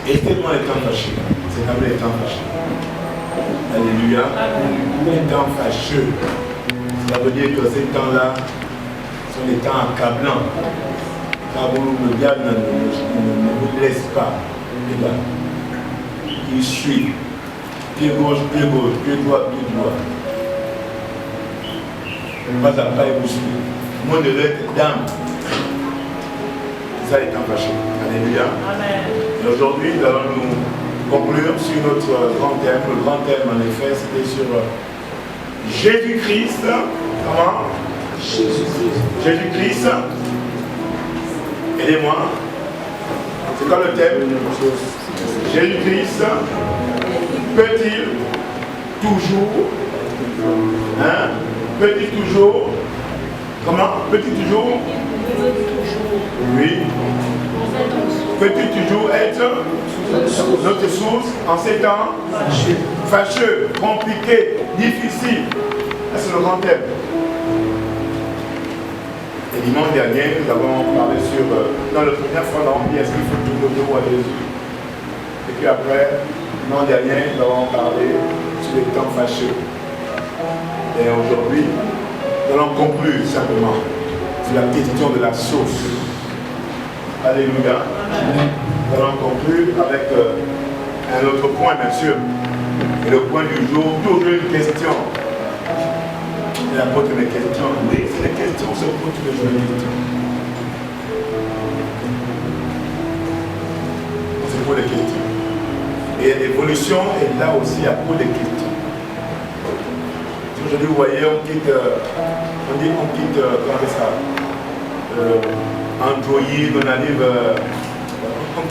Et tellement étant fâché. C'est comme étant fâché. Alléluia. Étant fâcheux. Ça veut dire que ces temps-là sont des temps accablants. Car le diable ne vous laisse pas. Et là, il suit. Pied gauche, pied droit, pied droit. Pas à pas, il vous suit. Mon de d'âme. Ça étant fâché. Alléluia. Amen. Et aujourd'hui, nous allons nous conclure sur notre grand thème. Le grand thème, en effet, c'était sur Jésus-Christ. Comment? Jésus-Christ. Aidez-moi. C'est quoi le thème? Jésus-Christ peut-il toujours, peut-il toujours, comment? Peut-il toujours? Oui. Peut-il toujours être notre source en ces temps fâcheux, compliqués, difficiles? C'est le grand thème. Et dimanche dernier, nous avons parlé sur, dans le premier fois, on a dit est-ce qu'il faut tout le dos à Jésus? Et puis après, l'an dernier, nous avons parlé sur les temps fâcheux. Et aujourd'hui, nous allons conclure simplement sur la question de la source. Alléluia. Nous allons conclure avec un autre point, bien sûr. Et le point du jour, toujours une question. Et l'apôtre mes questions. Oui, c'est des questions, c'est pour tous les jours des questions. C'est pour les questions. Et l'évolution est là aussi à pour les questions. Aujourd'hui, vous voyez, on quitte, comment ça, Android, on arrive, on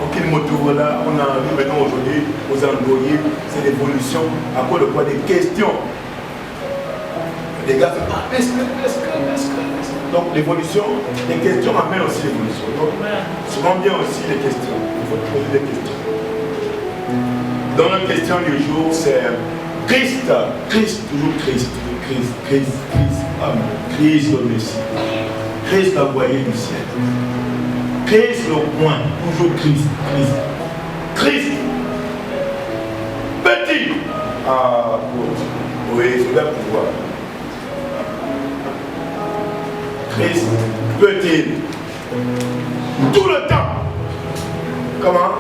quitte Motorola, on arrive maintenant aujourd'hui aux Android, c'est l'évolution à cause de quoi? Des questions. Les gars, est-ce que. Donc l'évolution, les questions amènent aussi l'évolution. Donc, souvent bien aussi les questions. Il faut poser des questions. Dans la question du jour, c'est Christ, toujours Christ, Christ le Messie, Christ l'envoyé du ciel, Christ le point, toujours Christ, petit, oui, c'est là pour voir. Christ peut-il tout le temps? Comment?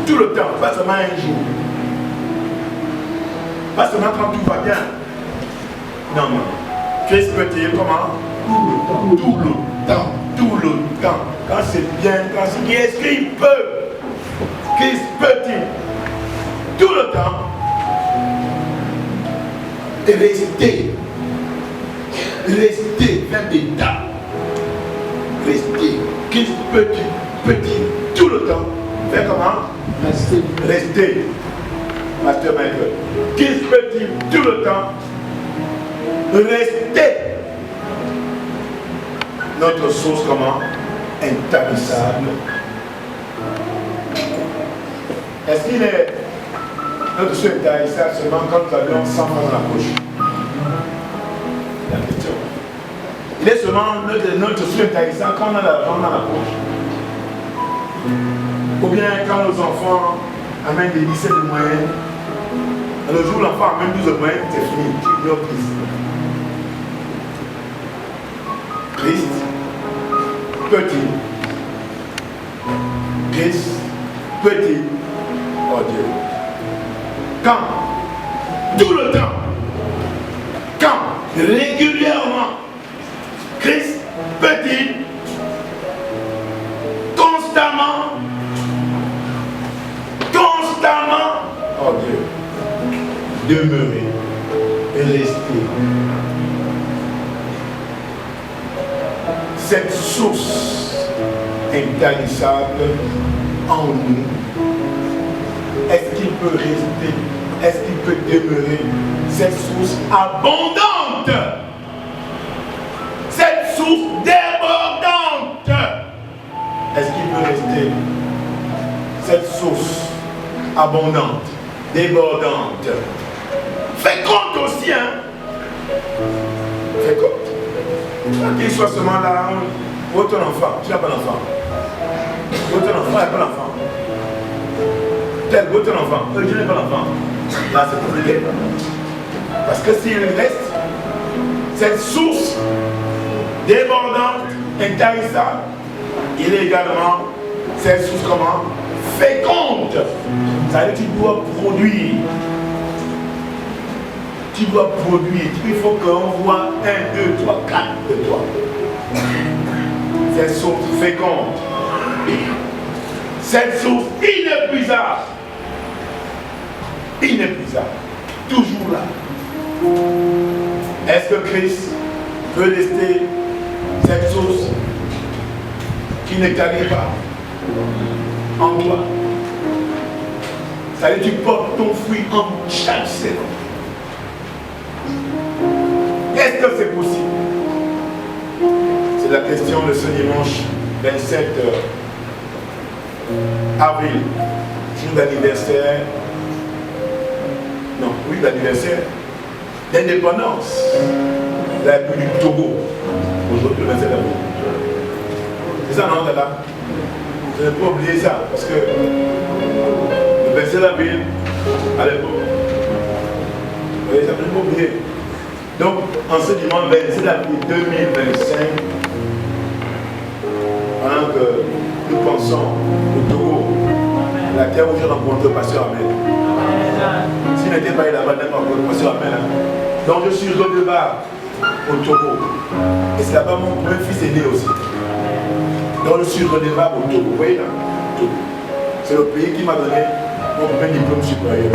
Tout le temps, pas seulement un jour. Pas seulement quand tout va bien. Non. Christ peut-il comment? Tout le temps. Quand c'est bien, quand c'est bien, est-ce qu'il peut? Christ peut-il tout le temps rester, même d'état, rester. Christ peut-il tout le temps faire comment? Rester. Pasteur Michael. Christ peut-il tout le temps rester notre source comment? Intarissable. Est-ce qu'il est notre source intarissable seulement quand nous avions 100 francs dans la poche? La question. Il est seulement notre source intarissable quand on a l'argent dans la poche. Ou bien quand nos enfants amènent des lycées de moyenne. Le jour où l'enfant amène 12 de moyenne, c'est fini. Tu ignores Christ. Christ peut-il? Christ peut-il? Oh Dieu. Quand? Tout le temps. Quand? Régulièrement. Christ peut-il? Constamment. Oh Dieu. Demeurer et rester. Cette source intarissable en nous, est-ce qu'il peut rester? Est-ce qu'il peut demeurer? Cette source abondante, cette source débordante, est-ce qu'il peut rester? Cette source abondante, débordante, féconde aussi, hein? Féconde. Qu'il soit seulement là pour ton enfant. Tu n'as pas d'enfant. Où est ton enfant? Il n'y a pas l'enfant. Tel, où est ton enfant? Je n'ai pas l'enfant. Là, c'est compliqué. Parce que s'il reste, cette source débordante, intarissable, il est également cette source comment? Féconde. Ça veut dire que tu dois produire. Tu dois produire. Il faut qu'on voit 1, 2, 3, 4 de toi. Cette source féconde. Cette source inépuisable. Inépuisable. Toujours là. Est-ce que Christ peut rester cette source qui ne t'arrive pas en toi? Ça veut dire que tu portes ton fruit en chaque saison. Est-ce que c'est possible? C'est la question de ce dimanche 27 avril, jour d'anniversaire. Non, oui, l'anniversaire d'indépendance de la République du Togo. Aujourd'hui, le 27 avril. C'est ça, non, là? Je n'ai pas oublié ça, parce que le 27 avril, à l'époque, vous voyez, ça ne peut pas oublier. Donc, en ce dimanche 27 avril 2025, pendant que nous pensons au Togo, la terre où j'ai rencontré le pasteur Ahmed. S'il n'était pas là-bas, je n'ai pas rencontré le pasteur Ahmed. Donc, je suis redevable au Togo. Et c'est là-bas mon premier fils est né aussi. Donc, je suis redevable au Togo. Vous voyez là? Togo. C'est le pays qui m'a donné mon premier diplôme supérieur.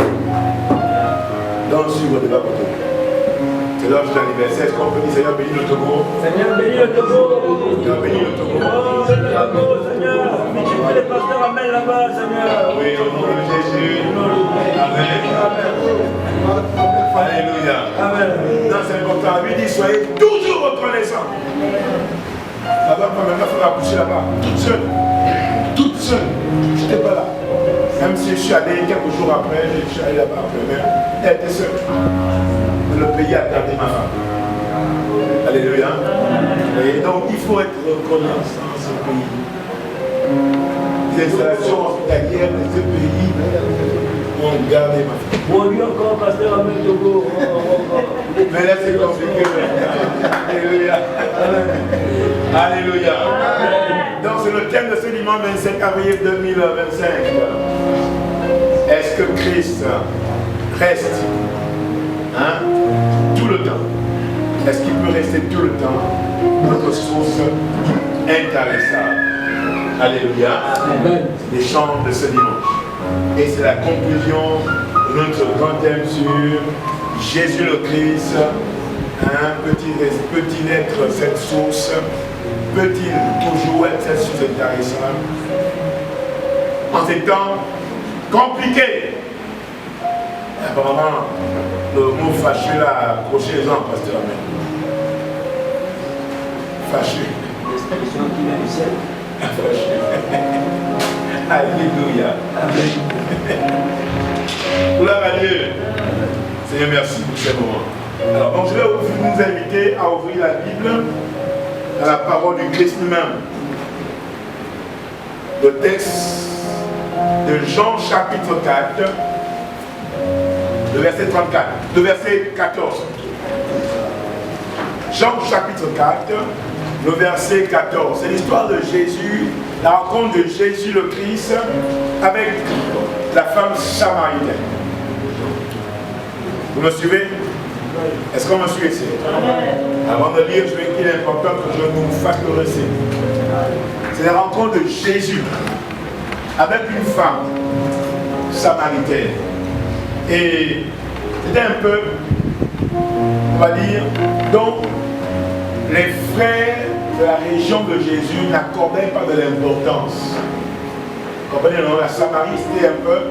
Donc, je suis redevable au Togo. C'est l'heure de l'anniversaire. Est-ce qu'on peut dire Seigneur bénis le Togo? Seigneur bénis le Togo. Seigneur bénis le Togo. Oh, bénis le Togo, Seigneur. Multiplie les pasteurs amène là-bas, Seigneur. Oui, au nom de Jésus. Amen. Alléluia. Amen. Non, c'est important. Lui dit soyez toujours reconnaissants. Là-bas, ma mère fait accoucher là-bas, toute seule. Toute seule. Je n'étais pas là. Même si je suis allé quelques jours après, je suis allé là-bas après, mais elle était seule. Le pays a gardé ma femme. Alléluia. Et donc il faut être reconnaissant dans ce pays. Les installations hospitalières de ce pays ont gardé ma femme. Bon, lui encore, pasteur Ahmed Togo. Mais là c'est compliqué. Alléluia. Alléluia. Donc c'est le thème de ce dimanche 25 avril 2025. Est-ce que Christ reste tout le temps? Est-ce qu'il peut rester tout le temps notre source intarissable? Alléluia. C'est les chants de ce dimanche. Et c'est la conclusion de notre grand thème sur Jésus le Christ. Peut-il être cette source? Peut-il toujours être cette source intarissable? En ces temps compliqués. Apparemment, le mot fâché là, accroché les gens, pasteur Ahmed. Fâché. L'expression qui vient du ciel. Fâché. Alléluia. Gloire à Dieu. Seigneur, merci pour ce moment. Alors, donc, je vais vous inviter à ouvrir la Bible à la parole du Christ lui-même. Le texte de Jean chapitre 4. Le verset 34, le verset 14. Jean chapitre 4, le verset 14. C'est l'histoire de Jésus, la rencontre de Jésus le Christ avec la femme samaritaine. Vous me suivez? Est-ce qu'on me suit ici? Avant de lire, je vais qu'il est important que je vous fasse le récit. C'est la rencontre de Jésus avec une femme samaritaine. Et c'était un peuple, on va dire, dont les frères de la région de Jésus n'accordaient pas de l'importance. Vous comprenez, non? La Samarie, c'était un peuple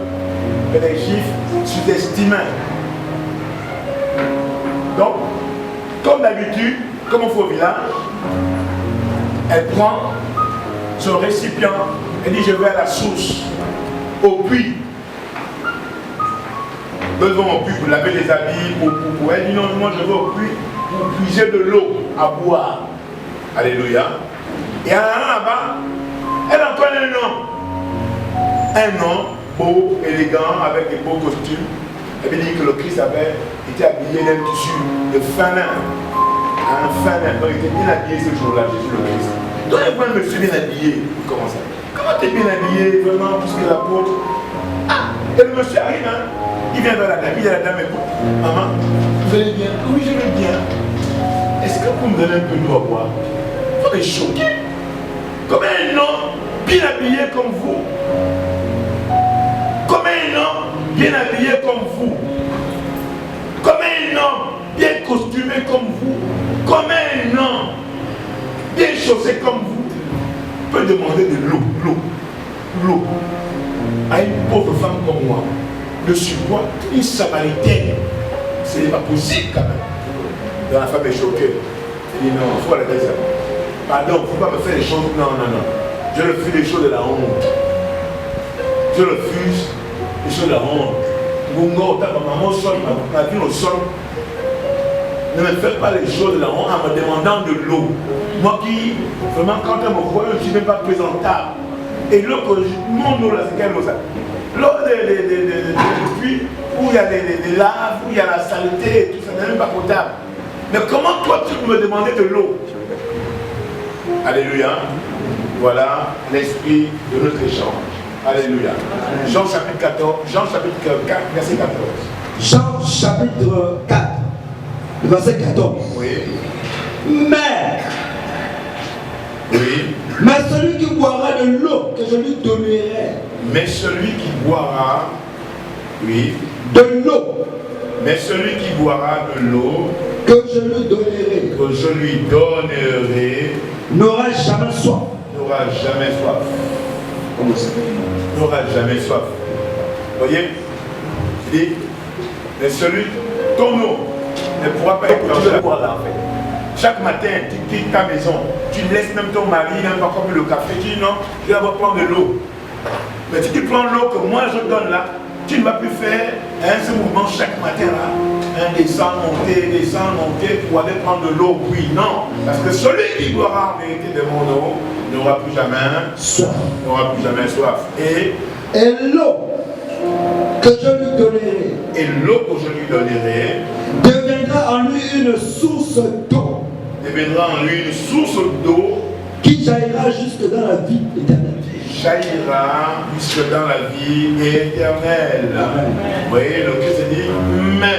que les Juifs sous-estimaient. Donc, comme d'habitude, comme on fait au village, elle prend son récipient et dit: je vais à la source, au puits. Devant au puits pour laver les habits, pour elle dit: non, moi je vais au puits pour puiser de l'eau à boire. Alléluia. Et en allant là-bas, elle entend un homme un homme beau, élégant, avec des beaux costumes. Et puis il dit que le Christ était habillé d'un tissu de fin lin. Un fin lin. Donc il était bien habillé ce jour-là, Jésus le Christ. Donc il voit un monsieur bien habillé. Comment ça? Comment tu es bien habillé, vraiment, plus que l'apôtre? Ah! Et le monsieur arrive, hein? Il vient vers la dame, il dit à la dame, écoute, maman, vous allez bien? Oui, je vais bien. Est-ce que vous me donnez un peu d'eau à boire? Vous êtes choqué. Comme un homme bien habillé comme vous. Comme un homme bien habillé comme vous. Comme un homme bien costumé comme vous. Comme un homme bien chaussé comme vous. Peut demander de l'eau à une pauvre femme comme moi. Le surpoids, une samaritaine. Ce n'est pas possible quand même. Donc la femme est choquée. Elle dit non, il faut arrêter ça. Pardon, il ne faut pas me faire les choses. Non. Je refuse les choses de la honte. Je refuse les choses de la honte. Gongo, ta maman, sol, ma vie au sol. Ne me faites pas les choses de la honte en me demandant de l'eau. Moi qui, vraiment, quand elle me voit, je ne suis même pas présentable. Et l'eau que mon eau là, c'est quelle eau ça? L'eau des puits où il y a les laves, où il y a la saleté et tout ça, n'est même pas potable. Mais comment toi tu peux me demander de l'eau? Alléluia. Voilà l'esprit de notre échange. Alléluia. Jean chapitre 4, verset 14. Jean chapitre 4, verset 14. Oui. Mais celui qui boira de l'eau que je lui donnerai. Mais celui qui boira, oui. De l'eau. Mais celui qui boira de l'eau que je lui donnerai. N'aura jamais soif. N'aura jamais soif. Comment ça? N'aura jamais soif. Voyez? Il dit, mais celui, ton eau ne pourra pas être boire là en fait. Chaque matin, tu quittes ta maison, tu laisses même ton mari, même pas comme le café, tu dis non, je vais prendre de l'eau. Mais si tu prends l'eau que moi je donne là, tu ne vas plus faire ce mouvement chaque matin là. Descendre, monter pour aller prendre de l'eau. Oui, non. Parce que celui qui boira en vérité de mon eau n'aura plus jamais soif. N'aura plus jamais soif. Et l'eau que je lui donnerai. Et l'eau que je lui donnerai deviendra en lui une source d'eau. Deviendra en lui une source d'eau qui jaillira jusque dans la vie éternelle. Jaillira jusque dans la vie éternelle. Amen. Vous voyez, le Christ dit, mais.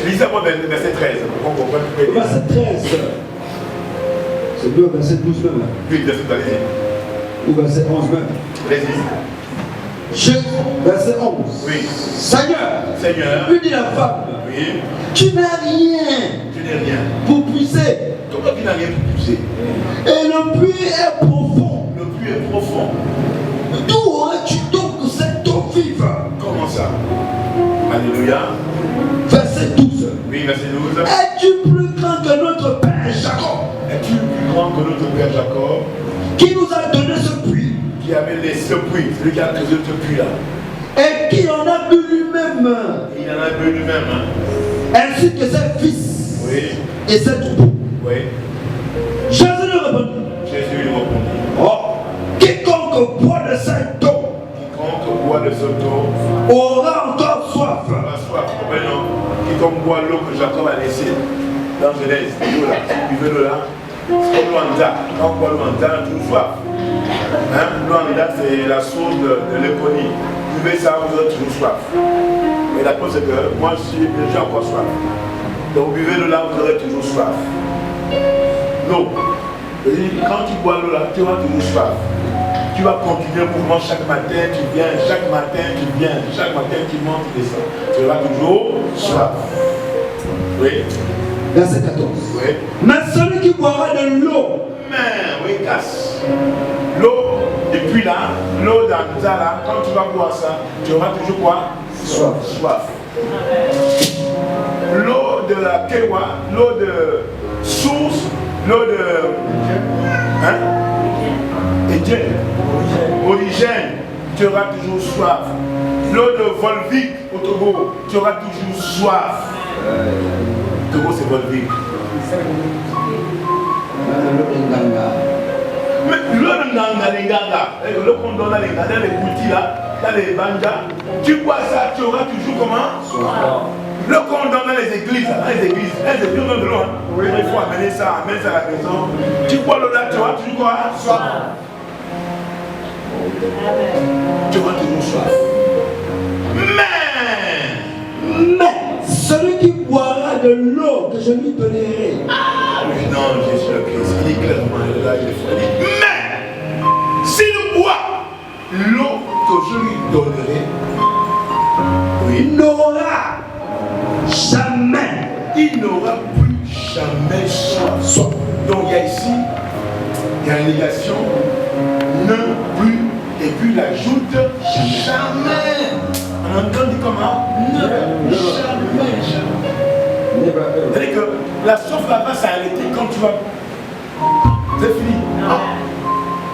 Lisez-moi le verset 13. Pour qu'on comprenne. Verset 13. C'est le verset 12 même. Oui, verset 13. Ou verset 11 même. Vas-y. Verset 11. Oui. Seigneur, lui dit la femme. Oui. Tu n'as rien. Pour puiser. Comment tu n'as rien pour puiser? Et le puits est profond. Le puits est profond. D'où aurais-tu donc cette eau vive? Comment ça? Alléluia. Verset 12. Oui, verset 12. Es-tu plus grand que notre Père Jacob? Es-tu plus grand que notre Père Jacob? Qui nous a donné ce puits? Qui avait laissé ce puits, celui qui a creusé ce puits là. Et qui en a bu lui-même. Il en a bu lui-même. Ainsi que ses fils. Oui. Et ses troupeaux. Oui. Jésus lui répondit. Quiconque boit de cette eau. Quiconque boit de cette eau aura encore soif. Aura soif. Quiconque boit l'eau que Jacob a laissée dans Genèse, l'eau là, si vous buvez l'eau là, c'est comme l'Ouanda. Quand on boit l'Ouanda, on a toujours soif. Hein? L'Ouanda, c'est la source de l'économie. Vous buvez ça, vous aurez toujours soif. Et la cause c'est que moi, j'ai encore soif. Donc, vous buvez l'eau là, vous aurez toujours soif. L'eau. Quand tu bois l'eau là, tu auras toujours soif. Tu vas continuer le mouvement chaque matin, tu viens, chaque matin, tu montes, tu descends. Tu auras toujours soif. Oui. Verset 14. Oui. Mais celui qui boira de l'eau. Mais, oui, casse. L'eau, depuis là, l'eau dans ça là, quand tu vas boire ça, tu auras toujours quoi? Soif. L'eau de la Kewa, l'eau de source, l'eau de. Hein? Origène, tu auras toujours soif. L'eau de Volvic au Togo, tu auras toujours soif. Togo c'est Volvic. Mais l'eau de Nganga, dans les Gaga, le qu'on donne dans les Gaga, dans les Boutis là, dans les Banja, tu bois ça, tu auras toujours comment? Le qu'on donne dans les églises, dans les églises donnent de l'eau. Il faut amener ça à la maison. Tu bois l'eau là, tu auras toujours quoi? Soif. Tu auras toujours soif. Mais celui qui boira de l'eau que je lui donnerai. Non, Jésus le Christ, il dit clairement, là, il dit, mais s'il boit l'eau que je lui donnerai, Il n'aura jamais. Il n'aura plus jamais soif. Donc il y a ici, il y a une négation, ne plus, et puis il ajoute jamais. On entend dit comment? Ne jamais. C'est-à-dire que la soif là-bas s'arrêter quand tu vas. C'est fini.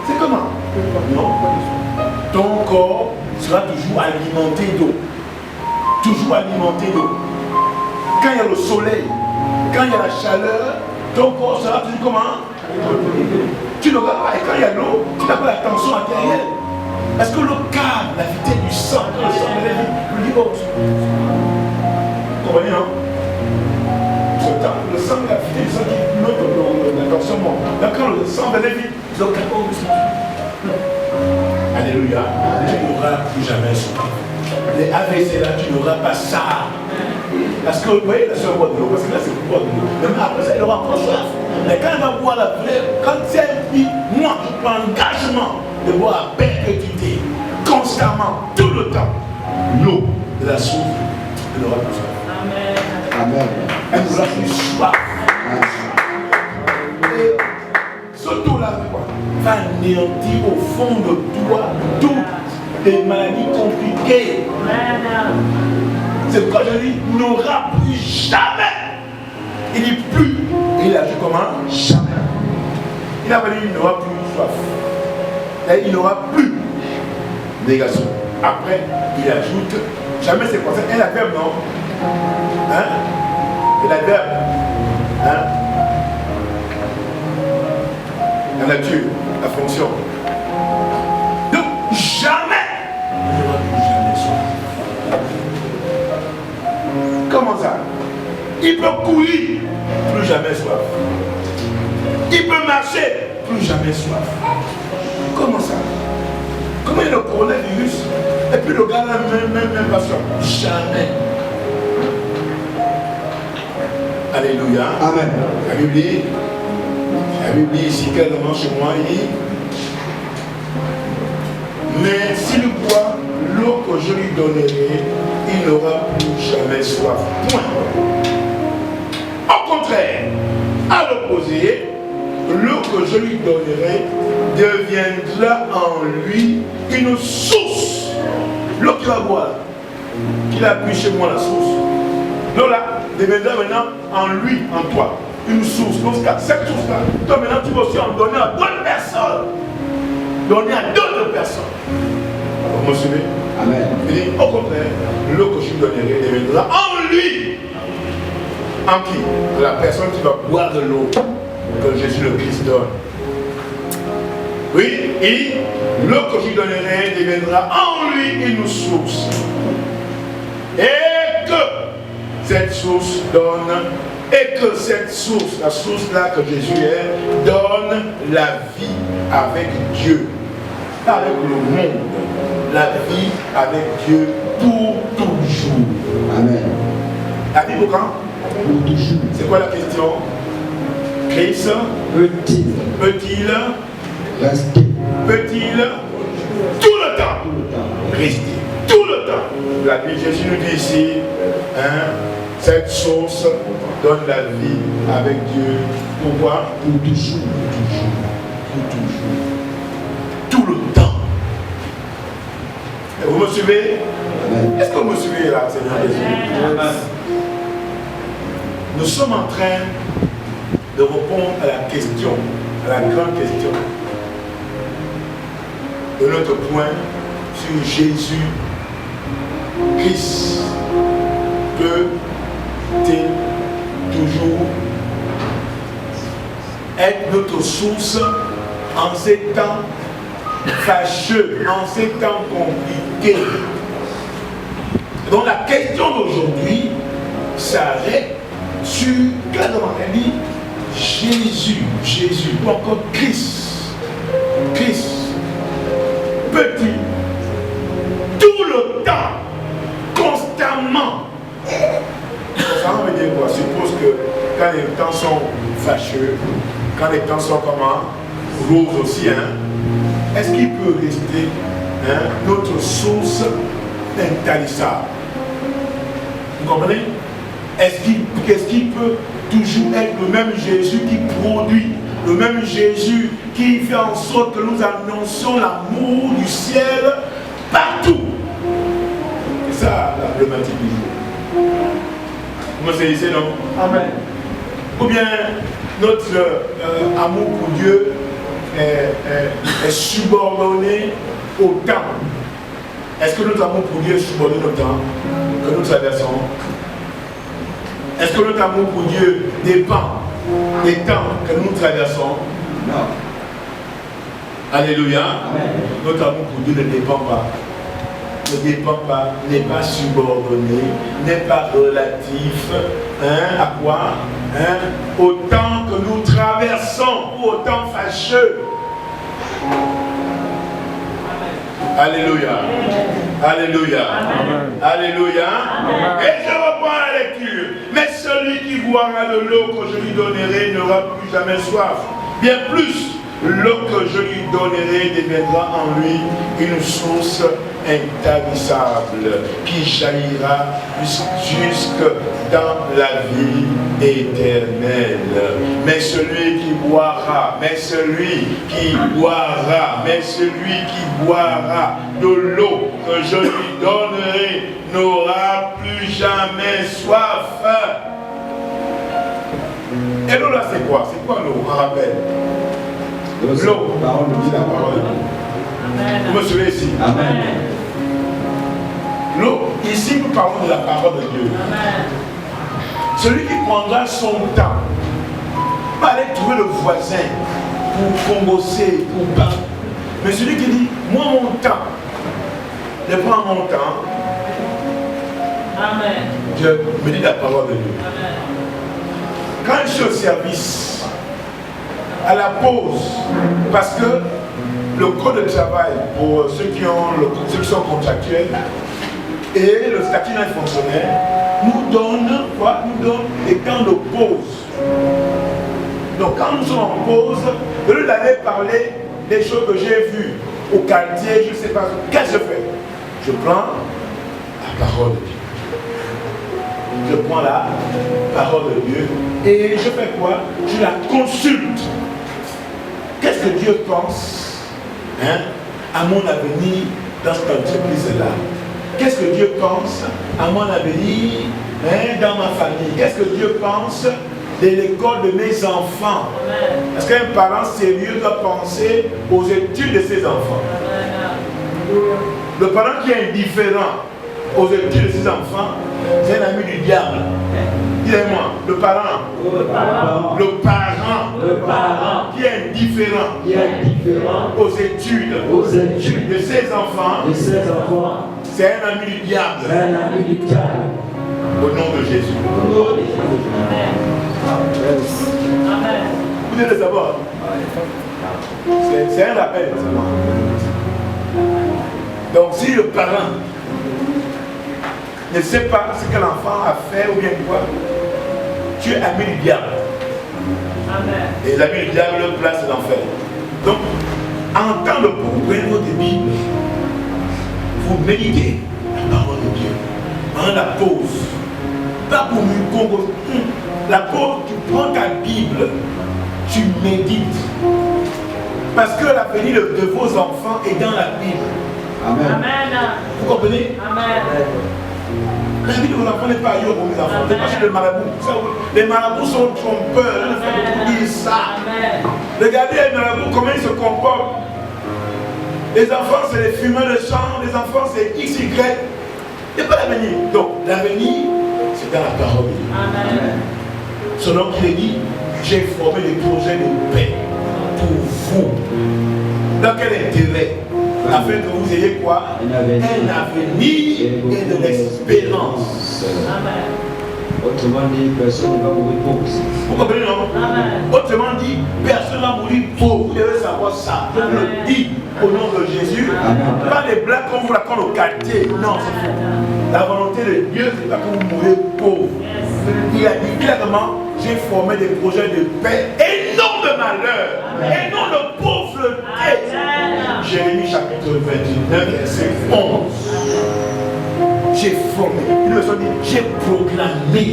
C'est comment? Non. Ton corps sera toujours alimenté d'eau. Toujours alimenté d'eau. Quand il y a le soleil, quand il y a la chaleur, ton corps sera toujours comment? Tu n'auras pas, et quand il y a l'eau, tu n'as pas la tension artérielle. Parce que l'eau calme la vitesse du sang. Quand le sang est levé, le dit haute. Vous comprenez, non? Le sang, la vitesse du sang qui monte la tension monte. Donc quand le sang va lever, l'eau calme aussi. Alléluia. Tu n'auras plus jamais ça. Les AVC là, tu n'auras pas ça. Parce que vous voyez, la soeur boit de l'eau, parce que là c'est pour boire de l'eau. Même après ça, il aura encore soif. Mais quand il va boire la vraie, quand elle dit, moi je prends l'engagement de boire à perpétuité, constamment, tout le temps, l'eau de la source, il n'aura plus soif. Amen. Elle n'aura plus soif. Et surtout là, va anéantir au fond de toi toutes les maladies compliquées. C'est pourquoi je dis, il n'aura plus jamais. Il dit plus. Et il a dit comment? Jamais. Il a pas dit, il n'aura plus soif. Et il n'aura plus négation. Après, il ajoute, jamais c'est quoi ça? Un adverbe, non? Hein? Un adverbe. Hein? La nature, la fonction. Donc, jamais. Il n'aura plus jamais soif. Comment ça? Il peut courir, plus jamais soif. Il peut marcher, plus jamais soif. Comment ça? Comment il y a le coronavirus? Et puis le gars là, même pas soif. Jamais. Alléluia. Amen. La Bible dit ici clairement chez moi, il dit, mais s'il boit l'eau que je lui donnerai, il n'aura plus jamais soif. Point. Au contraire, à l'opposé, l'eau que je lui donnerai deviendra en lui une source. L'eau qu'il va boire, qu'il a bu chez moi la source. L'eau là deviendra maintenant en lui, en toi, une source. Donc cette source-là, toi maintenant tu vas aussi en donner à d'autres personnes. Donner à d'autres personnes. Vous me suivez? Amen. Il dit, au contraire, l'eau que je lui donnerai deviendra en lui. En qui? La personne qui va boire de l'eau que Jésus le Christ donne. Oui, il dit, l'eau que je lui donnerai deviendra en lui une source. Et que cette source donne, et que cette source, la source là que Jésus est, donne la vie avec Dieu, pas avec le monde, la vie avec Dieu pour toujours. Amen. La vie pour quand? Pour toujours. C'est quoi la question? Christ Peut-il rester? Peut-il tout le temps rester? Tout le temps. La vie, Jésus nous dit ici, hein, cette source donne la vie avec Dieu. Pourquoi? Pour toujours. Pour toujours. Tout le temps. Et vous me suivez? Est-ce que vous me suivez là, Seigneur Jésus? Nous sommes en train de répondre à la question, à la grande question de notre point sur Jésus Christ. Peut-il toujours être notre source en ces temps fâcheux en ces temps compliqués. Donc la question d'aujourd'hui s'arrête sur, clairement, elle dit Jésus, ou encore Christ, peut-il tout le temps, constamment. Ça veut dire quoi? Suppose que quand les temps sont fâcheux, quand les temps sont comment? Roses aussi, est-ce qu'il peut rester notre source intarissable? Vous comprenez? Est-ce qu'il peut toujours être le même Jésus qui produit, le même Jésus qui fait en sorte que nous annoncions l'amour du ciel partout? C'est ça la problématique du jour. Vous me saisissez, non? Amen. Ou bien notre amour pour Dieu est subordonné au temps. Est-ce que notre amour pour Dieu est subordonné au temps que nous traversons? Est-ce que notre amour pour Dieu dépend des temps que nous traversons? Non. Alléluia. Amen. Notre amour pour Dieu ne dépend pas. N'est pas subordonné, n'est pas relatif. À quoi? Au temps que nous traversons ou au temps fâcheux. Alléluia. Alléluia. Amen. Alléluia. Amen. Et je reprends la lecture. Mais celui qui boira de l'eau que je lui donnerai n'aura plus jamais soif. Bien plus, l'eau que je lui donnerai deviendra en lui une source intarissable qui jaillira jusque dans la vie éternelle. Mais celui qui boira de l'eau que je lui donnerai n'aura plus jamais soif. Et l'eau là c'est quoi? C'est quoi l'eau? On rappelle. L'eau. Vous me suivez ici? Amen. L'eau, ici nous parlons de la parole de Dieu. Amen. Celui qui prendra son temps va aller trouver le voisin pour converser, pour parler. Mais celui qui dit, moi mon temps, je prends mon temps. Amen. Je me dis la parole de Dieu. Amen. Quand je suis au service, à la pause, parce que le code de travail pour ceux qui sont contractuels et le statut d'un fonctionnaire nous donne quoi? Nous donne des temps de pause. Donc quand nous sommes en pause, au lieu d'aller parler des choses que j'ai vues au quartier, je ne sais pas, qu'est-ce que je fais? Je prends la parole de Dieu. Je prends la parole de Dieu et je fais quoi? Je la consulte. Qu'est-ce que Dieu pense à mon avenir dans cette entreprise-là? Qu'est-ce que Dieu pense à mon avenir dans ma famille? Qu'est-ce que Dieu pense de l'école de mes enfants? Est-ce qu'un parent sérieux doit penser aux études de ses enfants? Le parent qui est indifférent aux études de ses enfants, c'est un ami du diable. Dis-moi, le parent qui est indifférent aux études de ses enfants, c'est un ami du diable. Au nom de Jésus. Amen. Vous devez le savoir. C'est un rappel seulement. Donc si le parent ne sais pas ce que l'enfant a fait ou bien quoi, tu es ami du diable. Amen. Et l'ami du diable place l'enfer. Donc, en temps de vous prenez votre Bible, vous méditez la parole de Dieu. Pendant la pause, pas pour nous. La pause, tu prends ta Bible, tu médites. Parce que l'avenir de vos enfants est dans la Bible. Amen. Amen. Vous comprenez? Amen. La vie de vos enfants n'est pas ailleurs pour mes enfants. C'est pas chez les marabouts. Les marabouts sont trompeurs. Il faut vous dire ça. Regardez les marabouts, comment ils se comportent. Les enfants, c'est les fumeurs de champ. Les enfants, c'est XY. Il n'y a pas l'avenir. Donc, l'avenir, c'est dans la parole de Dieu. Amen. Selon qu'il est dit, j'ai formé des projets de paix pour vous. Dans quel intérêt? Afin que vous ayez quoi? Un avenir et de l'espérance. Autrement dit, personne ne va mourir pauvre. Vous comprenez, non? Autrement dit, personne ne va mourir pauvre. Vous devez savoir ça. Je vous le dis au nom de Jésus. Amen. Pas des blagues comme vous racontez au quartier. Non, c'est faux. La volonté de Dieu, c'est pas que vous mourrez pauvre. Il a dit clairement, j'ai formé des projets de paix et non de malheur. Et non de pauvreté. Jérémie chapitre 29, verset 11. J'ai formé. Une personne dit, j'ai proclamé.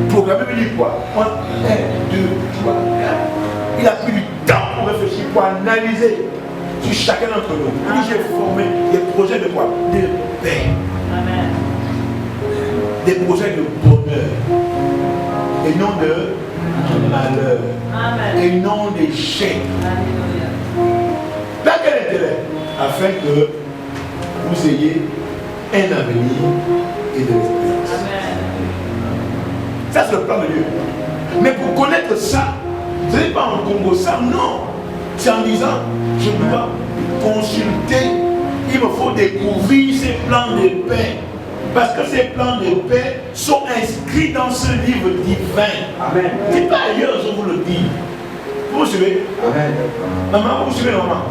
Proclamé veut dire quoi? 1, 2, 3, 4. Il a pris du temps pour réfléchir, pour analyser sur chacun d'entre nous. Il dit, j'ai formé des projets de quoi? De paix. Amen. Des projets de bonheur. Et non de malheur. Amen. Et non d'échec. Dans quel intérêt? Afin que vous ayez un avenir et de l'espérance. Ça, c'est le plan de Dieu. Mais pour connaître ça, ce n'est pas en Congo ça, non. C'est en disant, je dois consulter, il me faut découvrir ces plans de paix. Parce que ces plans de paix sont inscrits dans ce livre divin. Amen. C'est pas ailleurs, je vous le dis. Vous suivez? Amen. Maman, vous suivez, maman?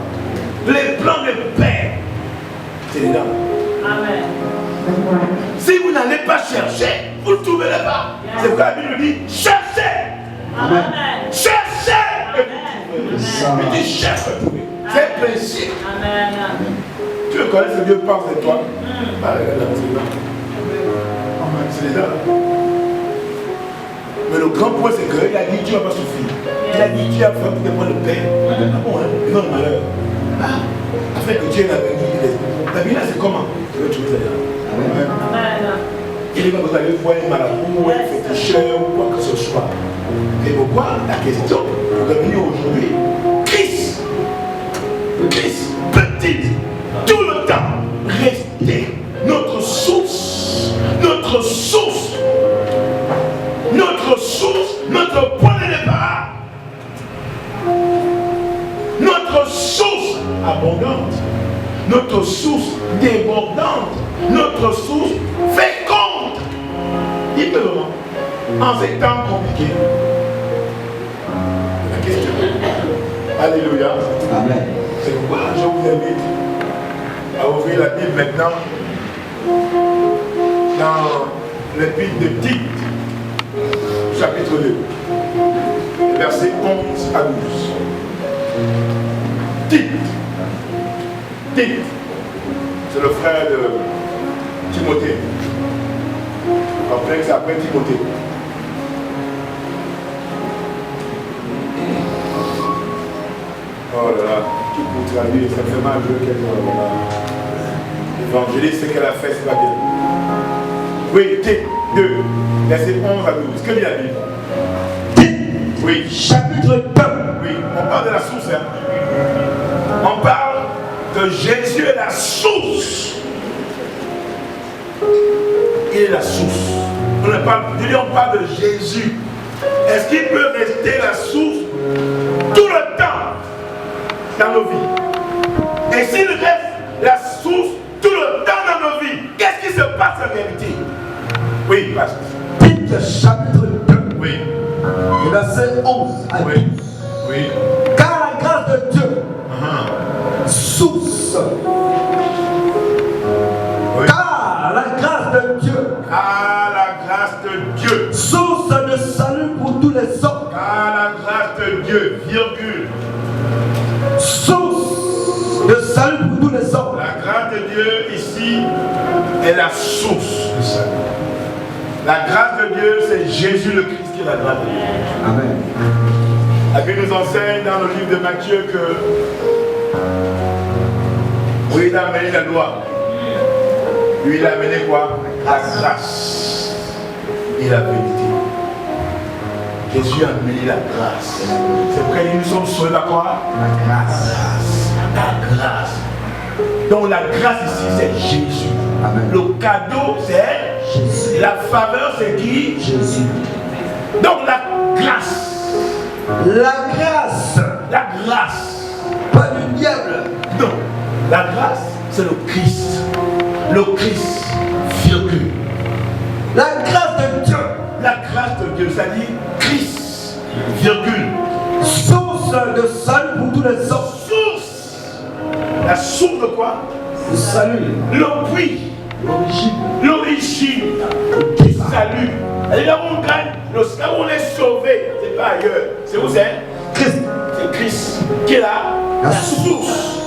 Les plans de paix, c'est dedans. Amen. Si vous n'allez pas chercher, vous ne le trouverez pas. C'est pourquoi la Bible dit cherchez. Amen. Cherchez et vous trouverez. Il dit cherche et trouver. C'est le principe. Amen. Tu veux connaître ce que Dieu pense de toi? C'est dedans. Mais le grand point, c'est qu'il a dit Dieu n'a pas souffert. Il a dit Dieu a fait pour des points de paix. Ah bon, non de malheur. Afin que Dieu ait l'avenir. L'avenir là, c'est comment? Je veux trouver ça là. Amen. Il n'est pas besoin d'aller voir un marabout, un féticheur ou quoi que ce soit. Et pourquoi? La question pour revenir aujourd'hui, Christ, petit, tout le temps, rester notre source, notre point de départ, notre source abondante, notre source débordante, notre source féconde. Il peut vraiment, en ces temps compliqués. La question. Alléluia. Amen. C'est pourquoi je vous invite à ouvrir la Bible maintenant dans l'épître de Tite, chapitre 2, versets 11 à 12. Tite, c'est le frère de Timothée. Après que ça s'appelle Timothée. Oh là là, qui pour traduire, ça fait mal de quelqu'un. L'évangéliste, ce qu'elle a fait, c'est pas bien. Oui, Tite 2, verset 11 à 12. Que dit la Bible? Tite, oui. Chapitre 2. Oui, on parle de la source. Hein? On parle que Jésus est la source. Il est la source. On parle de Jésus. Est-ce qu'il peut rester la source tout le temps dans nos vies? Et s'il reste la source tout le temps dans nos vies, qu'est-ce qui se passe en réalité? Oui, pasteur. Tite chapitre 2. Oui. Verset 11 à 12. Oui. Oui. Car la grâce de Dieu, source. Oui. Car la grâce de Dieu. Car la grâce de Dieu. Source de salut pour tous les hommes. Car la grâce de Dieu, virgule. Source de salut pour tous les hommes. La grâce de Dieu ici est la source de salut. La grâce de Dieu, c'est Jésus le Christ qui est la grâce de Dieu. Amen. La Bible nous enseigne dans le livre de Matthieu que oui, il a amené la loi. Lui, il a amené quoi? La grâce et la vérité. Jésus a amené la grâce. C'est pourquoi nous sommes sauvés par quoi? La grâce. La grâce. Donc la grâce ici, c'est Jésus. Amen. Le cadeau, c'est Jésus. La faveur, c'est qui? Jésus. Donc la grâce. La grâce. La grâce. pas du diable. Non, la grâce, c'est le Christ. Le Christ, virgule. La grâce de Dieu, La grâce de Dieu, ça dit Christ, virgule. source de salut pour tous les hommes. Source. La source de quoi? Le salut, Le puits, l'origine. l'origine du salut. Et là où on gagne, là où on est sauvé, c'est pas ailleurs. C'est où c'est? Christ, C'est Christ qui est la source.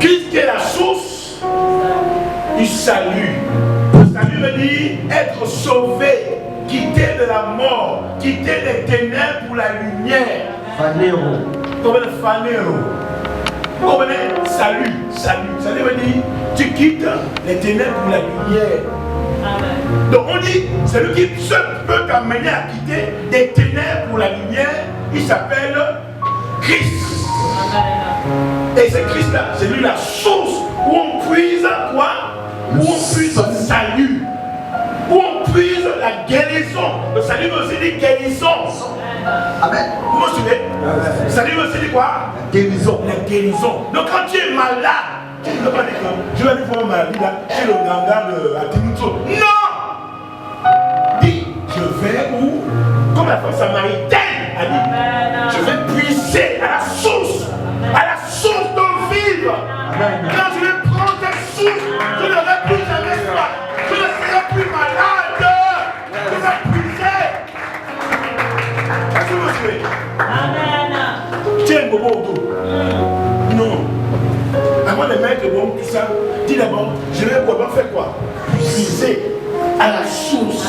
Christ qui est la source du salut. Le salut veut dire être sauvé, quitter de la mort, quitter les ténèbres pour la lumière. Phanéro, Vous comprenez? Phanéro. Vous comprenez? Salut, salut. Salut veut dire tu quittes les ténèbres pour la lumière. Donc on dit, celui qui seul peut t'amener à quitter des ténèbres pour la lumière, il s'appelle Christ. Et c'est Christ là, c'est lui la source où on puise quoi? Où on puise le salut. Où on puise la guérison. Le salut veut aussi dire guérison. amen. Vous me suivez? Le salut veut aussi dire quoi? La guérison. La guérison. Donc quand tu es malade, tu ne peux pas dire que je vais aller voir ma maladie là, chez le ganga de Atimutso. Non! Dis, je vais où? Comme la femme samaritaine a dit, je vais puiser à la source d'eau vive. Quand je vais prendre cette source, je n'aurai plus jamais soif. Je ne serai plus malade. Je vais puiser. Est-ce que vous suivez? Tiens, Bobo autour. Non. Avant de mettre bon, tout ça, dis d'abord, je vais pouvoir faire quoi? Puiser à la source.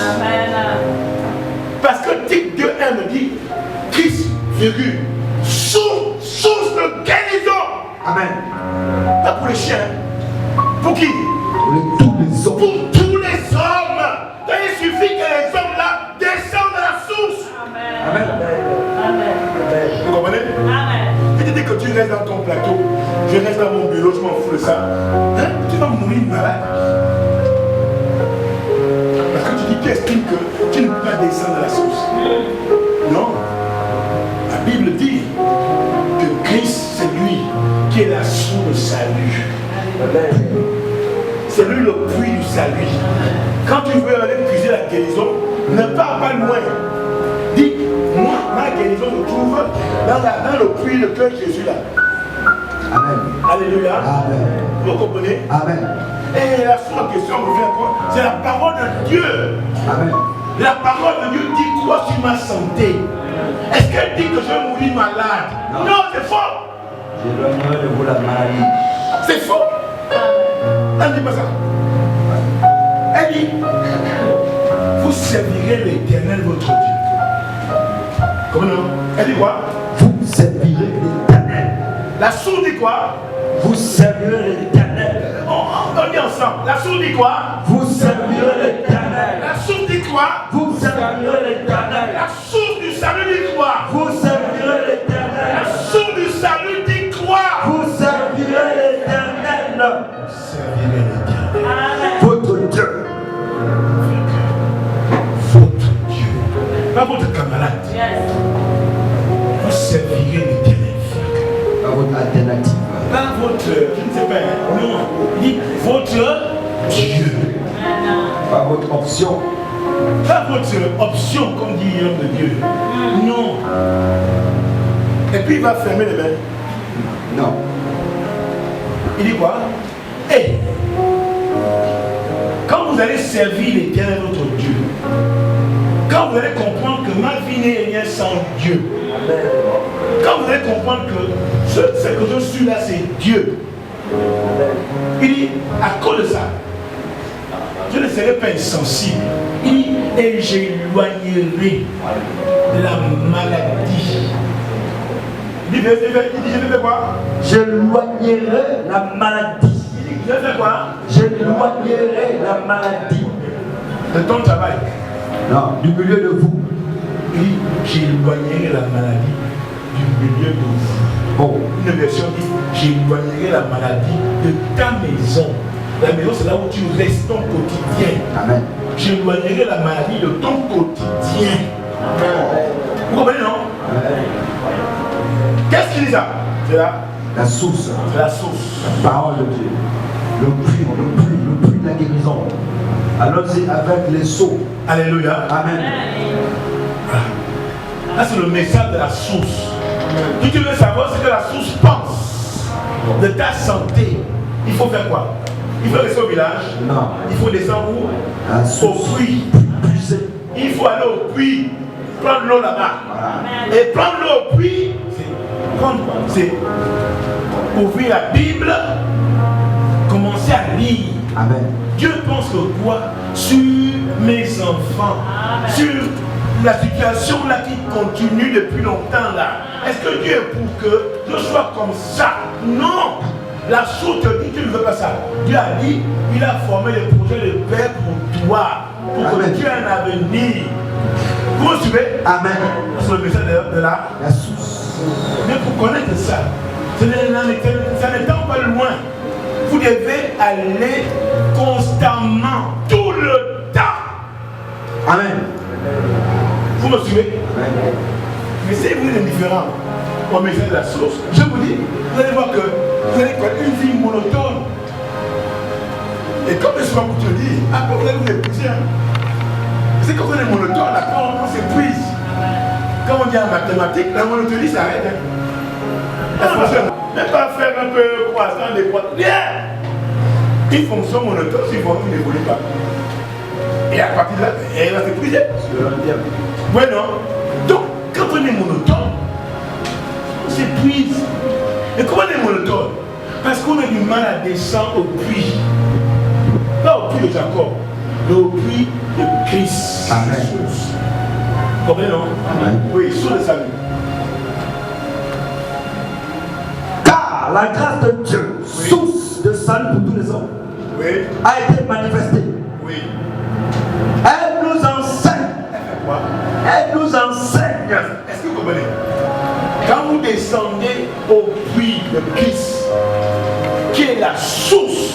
Parce que Tite 2.1 me dit, Christ, virgule, source de guérison. Amen. Pas pour les chiens. Pour qui? Pour tous les hommes. Pour tous les hommes. Donc, il suffit que les hommes là descendent de la source. Amen. Vous comprenez? Et dès que tu restes dans ton plateau, je reste dans mon bureau, je m'en fous de ça. Hein? Tu vas mourir malade. Parce que tu estimes que tu ne peux pas descendre de la source. Non. La Bible dit que Christ, c'est lui qui est la source du salut. C'est lui le puits du salut. Quand tu veux aller puiser la guérison, ne pars pas loin. Dis, moi, ma guérison se trouve dans le puits de cœur de Jésus là. Amen. Alléluia. Amen. Vous comprenez? Amen. Et la seule question revient à quoi? C'est la parole de Dieu. Amen. La parole de Dieu dit quoi sur ma santé? Est-ce qu'elle dit que je vais mourir malade? Non, c'est faux. J'éloignerai de vous la maladie. C'est faux. Elle ne dit pas ça. Elle dit, vous servirez l'Éternel votre Dieu. Comment non? Elle dit quoi? Vous servirez l'Éternel. La sourde dit quoi? Vous servirez l'Éternel. On dit ensemble. La sourde dit quoi? Vous servirez l'Éternel. La sourde dit quoi? Vous servirez l'Éternel. La sourde du salut dit quoi? Vous servirez l'Éternel. La sourde du salut dit quoi? Vous servirez l'Éternel. Servirez l'Éternel. Votre Dieu. Votre Dieu. Pas votre camarade. Vous servirez l'Éternel. Pas votre alternative. Pas votre, je ne sais pas, non. Il dit votre Dieu. Pas votre option. Pas votre option, comme dit l'homme de Dieu. Non. Et puis il va fermer les mains. Non. Il dit quoi? Hey, quand vous allez servir l'Éternel votre Dieu, quand vous allez comprendre que ma vie n'est rien sans Dieu, quand vous allez comprendre que ce que je suis là, c'est Dieu, il dit, à cause de ça, je ne serai pas insensible. Il dit, et j'éloignerai la maladie. Il dit, je vais faire quoi? J'éloignerai la maladie. Il dit, je vais faire quoi? J'éloignerai la maladie. De ton travail. Non, du milieu de vous. Il dit, j'éloignerai la maladie du milieu de vous. Bon. Une version dit, j'éloignerai la maladie de ta maison. La maison, c'est là où tu restes ton quotidien. Amen. J'éloignerai la maladie de ton quotidien. Vous comprenez, non? Amen. Qu'est-ce qu'il dit ça? C'est la source. C'est la source. La parole de Dieu. Le puits de la guérison. Allons-y avec les seaux. Alléluia. Amen. Là, c'est le message de la source. Si tu veux savoir ce que la source pense de ta santé, il faut faire quoi? Il faut rester au village. Non. Il faut descendre où? La source. Au puits. Il faut aller au puits, prendre l'eau là-bas. Voilà. Et prendre l'eau au puits, c'est prendre quoi? C'est ouvrir la Bible, commencer à lire. Amen. Dieu pense que quoi? Sur mes enfants, sur la situation là qui continue depuis longtemps là. Est-ce que Dieu est pour que je sois comme ça? Non! La source te dit que tu ne veux pas ça. Dieu a dit, il a formé les projets de paix pour toi, pour que tu aies un avenir. Vous me suivez? Amen. C'est le message de la source. Mais pour connaître ça, ça n'étant pas loin. Vous devez aller constamment, tout le temps. Amen. Vous me suivez? Amen. Mais si vous êtes indifférent au message de la source, je vous dis, vous allez voir que vous allez connaître une vie monotone. Et comme je suis pas pour te dire, après vous allez vous épuiser. C'est quand on est monotone, après on s'épuise. Quand on dit en mathématiques, la monotonie s'arrête. Elle fonctionne. Même pas faire un peu croissant des poids. Une fonction monotone, c'est une fonction qui n'évolue pas. Et à partir de là, elle va s'épuiser. Oui, non? Donc, quand on est monotone, on s'épuise. Et comment on est monotone? Parce qu'on a du mal à descendre au puits. Pas au puits de Jacob, mais au puits de Christ. Amen. Vous comprenez, non? Amen. Oui, sur le salut. Car la grâce de Dieu, source de salut pour tous les hommes, Oui. a été manifestée. Oui. Elle nous enseigne. Quoi? Elle nous enseigne. Est-ce que vous comprenez? Quand vous descendez au puits de Christ, qui est la source,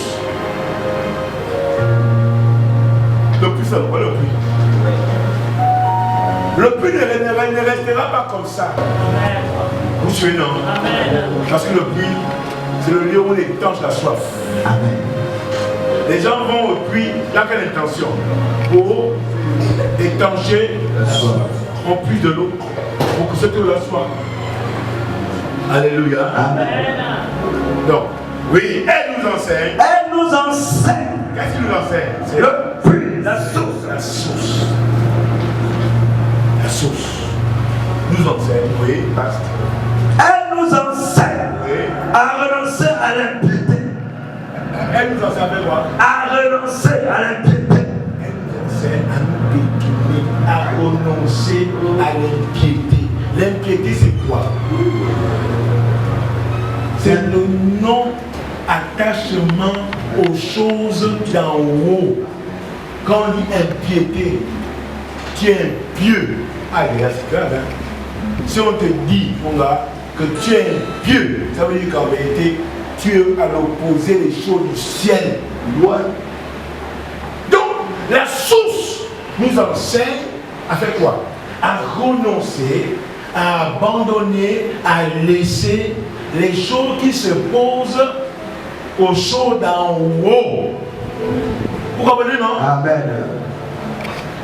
le puits, c'est quoi le puits? Le puits ne restera pas comme ça. Vous suivez, non? Parce que le puits, c'est le lieu où on étanche la soif. Amen. Les gens vont au puits, dans quelle intention? Pour étancher La soif. en puits de l'eau, pour que cette eau-là soit. Alléluia. Amen. Donc, oui, elle nous enseigne. Elle nous enseigne. Qu'est-ce qu'il nous enseigne? C'est Le puits, la source. la source. La source. Nous enseigne, oui, pasteur. Elle nous enseigne Oui. à renoncer à l'impiété. Elle nous enseigne avec quoi? À renoncer à l'impiété. Elle nous enseigne à nous détourner, à renoncer à l'impiété. L'impiété, c'est quoi? C'est le non-attachement aux choses d'en haut. Quand on dit impiété, tu es impieux. Ah, c'est grave, hein? Si on te dit, mon gars, que tu es impieux, ça veut dire qu'en vérité, tu es à l'opposé des choses du ciel. Loin. Donc, la source nous enseigne à faire quoi? À renoncer, à abandonner, à laisser les choses qui se posent aux choses d'en haut. Vous comprenez, non? Amen.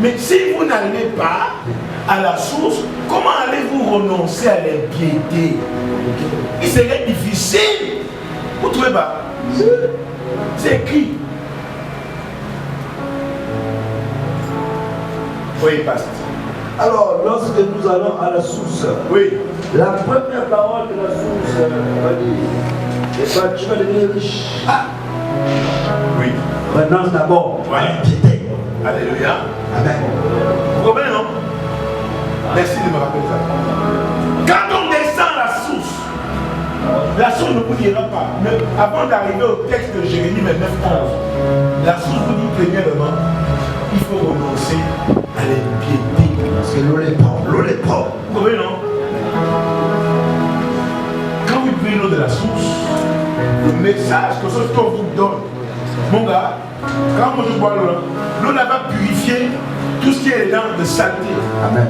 Mais si vous n'allez pas à la source, comment allez-vous renoncer à l'impiété? Il serait difficile. Vous ne trouvez pas? C'est écrit. Oui, pasteur. Alors, lorsque nous allons à la source, Oui. la première parole de la source va dire, et ben, tu vas devenir riche. Ah. Oui. Renonce d'abord à l'impiété. Alléluia. Amen. Vous comprenez, non? Merci de me rappeler ça. Quand on descend à la source ne vous dira pas. Mais avant d'arriver au texte de Jérémie 29:11, la source vous dit premièrement, il faut renoncer à l'impiété. Parce que l'eau est propre. L'eau est propre. Vous comprenez, non? Quand vous buvez l'eau de la source, le message que ce qu'on vous donne, mon gars, quand moi je bois l'eau là va purifier tout ce qui est dedans de saleté. Amen.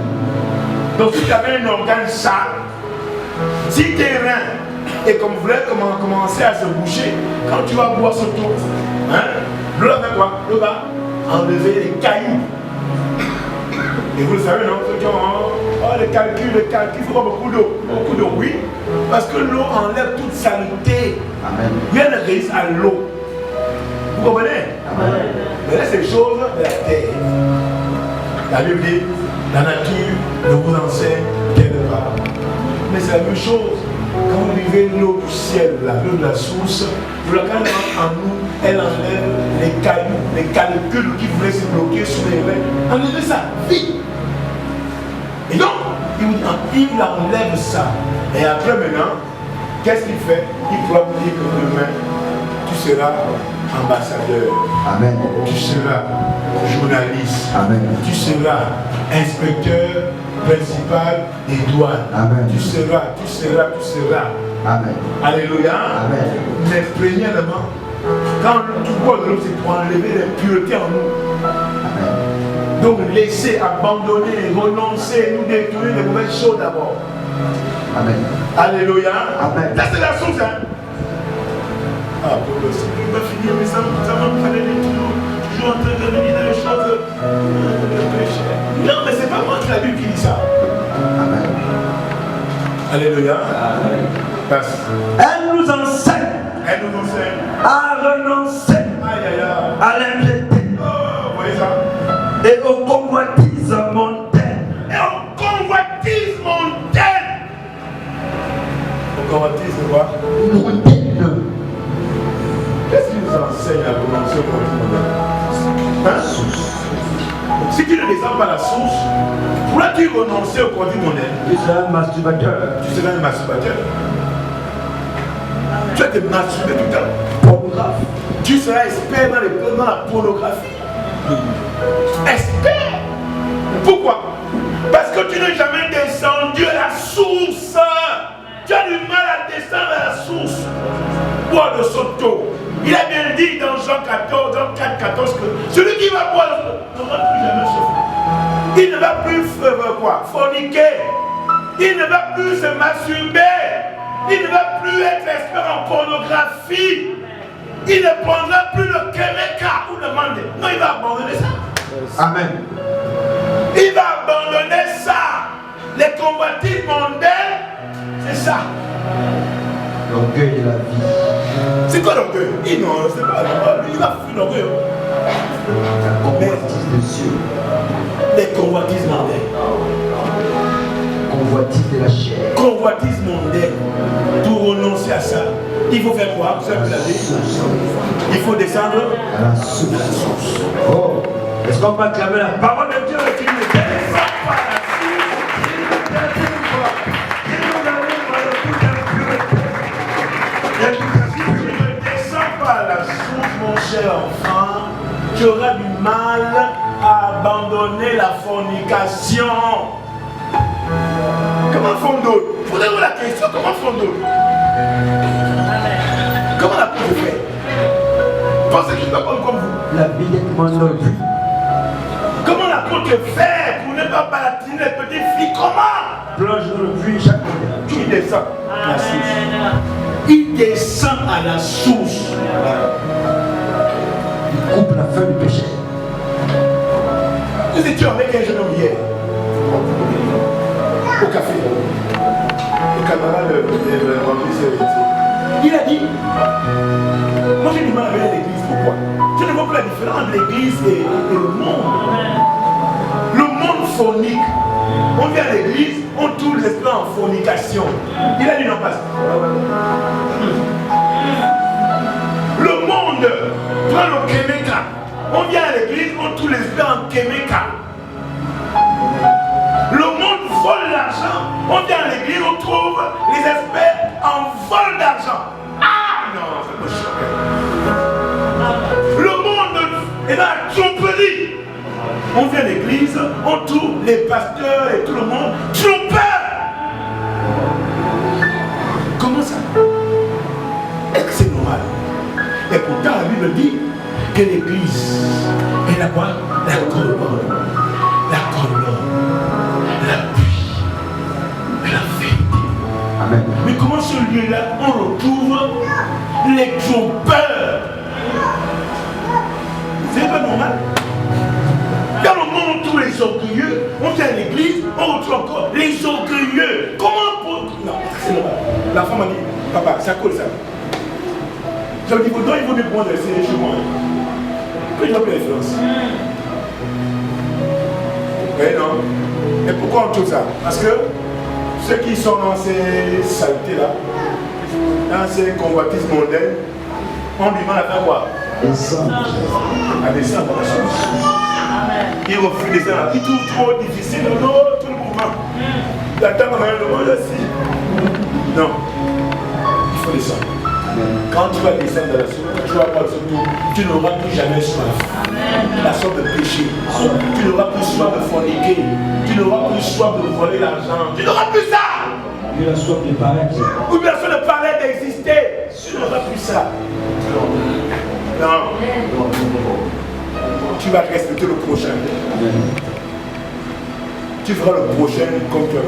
Donc si tu avais un organe sale, si tes reins et qu'on voulait commencer à se boucher, quand tu vas boire ce tour, hein, l'eau va faire quoi? L'eau va enlever les cailloux. Et vous le savez, non? Ceux qui ont les calculs, il faut pas beaucoup d'eau. Beaucoup d'eau, oui. Parce que l'eau enlève toute saleté. Amen. Rien ne résiste à l'eau. Vous comprenez? Amen. Mais là, c'est choses de la terre. La Bible dit, la nature ne vous enseigne qu'elle part. Mais c'est la même chose. Quand vous vivez l'eau du ciel, l'eau de la source, quand elle rentre en nous, elle enlève les cailloux, les calculs qui voulaient se bloquer sur les reins. Enlevez ça, vite. Et donc, il enlève ça. Et après maintenant, qu'est-ce qu'il fait? Il pourra vous dire que demain, tu seras ambassadeur. Amen. Tu seras journaliste. Amen. Tu seras inspecteur principal des douanes. Amen. Tu seras. Amen. Alléluia. Amen. Mais premièrement, quand tu bois de l'eau, c'est pour enlever l'impureté en nous. Amen. Donc laisser, abandonner, renoncer, nous détruire les mauvaises choses d'abord. Amen. Alléluia. Amen. Ça c'est la source. Hein? Ah, pour le Seigneur va finir, mais ça va me parler toujours en train de venir dans les choses de péché. Non, mais c'est pas moi qui la Bible qui dit ça. Amen. Alléluia. Amen. Passe. Elle nous enseigne Elle nous enseigne à renoncer aïe, aïe, aïe. à l'impiété Oh, vous voyez ça? et aux convoitises mondaines. Et on convoitise mondaine. On convoitise quoi? Mondaine. Qu'est-ce qui nous enseigne à renoncer au convoitise mondaine? Hein? Si tu ne descends pas la source, pourras-tu renoncer au convoitise mondaine? Tu seras un masturbateur. Tu seras un masturbateur. Tu vas te masturber tout le temps. Pornographe. Tu seras expert dans la pornographie. Expert. Pourquoi? Parce que tu n'es jamais descendu à la source. Tu as du mal à descendre à la source. Boire de Soto. Il a bien dit dans Jean 14, Jean 4, 14 que celui qui va boire ne va plus jamais souffrir. Il ne va plus forniquer. Il ne va plus se masturber. Il ne va plus être expert en pornographie. Il ne prendra plus le Kémeka ou le Mandé. Non, il va abandonner ça. Amen. Il va abandonner ça. Les convoitises mondaines, c'est ça. L'orgueil de la vie. C'est quoi l'orgueil? Non, c'est pas l'orgueil. Il va fuir l'orgueil. La convoitise des cieux. Les convoitises mondaines. Convoitise de la chair. Convoitise mondaine. Pour renoncer à ça, il faut faire quoi? Vous savez la vie? Il faut descendre À la source. Oh. Est-ce qu'on peut acclamer la parole de Dieu qui nous descend par la source, mon cher enfant, tu auras du mal à abandonner la fornication. Comment font d'autres? Posez-vous la question, comment font d'autres? Comment la peau fait? Pensez que je ne pas comme vous. La vie est mon vie. Comment la peau fait pour ne pas balatiner les petites filles? Comment? Plonge dans le puits chaque jour. Qui descend à la source? Il descend à la source. Il coupe la fin du péché. Nous étions avec un jeune homme hier, au café. Le camarade de l'Église. Il a dit, moi j'ai du mal à venir à l'église, pourquoi? Je ne vois pas la différence entre l'église et le monde. Le monde phonique. On vient à l'église, on tourne l'esprit en fornication. Il a dit non, pas ça. Le monde prend le Kémeka. On vient à l'église, on tourne l'esprit en Kémeka. Le monde vole l'argent. On vient à l'église, on trouve les experts en vol d'argent. Ah non, ça me choque. Le monde est dans la tromperie. On vient à l'église, on trouve les pasteurs et tout le monde trompeurs. Comment ça? Est-ce que c'est normal? Et pourtant la Bible dit que l'église est la quoi? La colonne. La colonne. La pluie. La vérité. Amen. Mais comment celui milieu-là, on retrouve les trompeurs. C'est pas normal. Dans le monde, on trouve les orgueilleux, on vient à l'église, on retrouve encore les orgueilleux. Comment pour... Non, c'est normal. La femme m'a dit, papa, c'est à cause de ça. Je lui ai dit, il vaut mieux prendre ces chemins. Que tu as plus d'influence. Oui, non. Et pourquoi on trouve ça? Parce que ceux qui sont dans ces saletés-là, dans ces convoitises mondaines, on lui demande à faire quoi? Descendre. À descendre dans la chose. Il refuse de descendre. Il trouve trop difficile dans tout le mouvement. La dame a rien demandé aussi. Non. Il faut descendre. Quand tu vas descendre dans la source, tu vas pas surtout, tu n'auras plus jamais soif. La soif de péché. Tu n'auras plus soif de forniquer. Tu n'auras plus soif de voler l'argent. Tu n'auras plus ça. Ou la soif de paraître. Ou bien la soif de paraître d'exister. Tu n'auras plus ça. Non. Tu vas respecter le prochain. Tu feras le prochain comme tu as.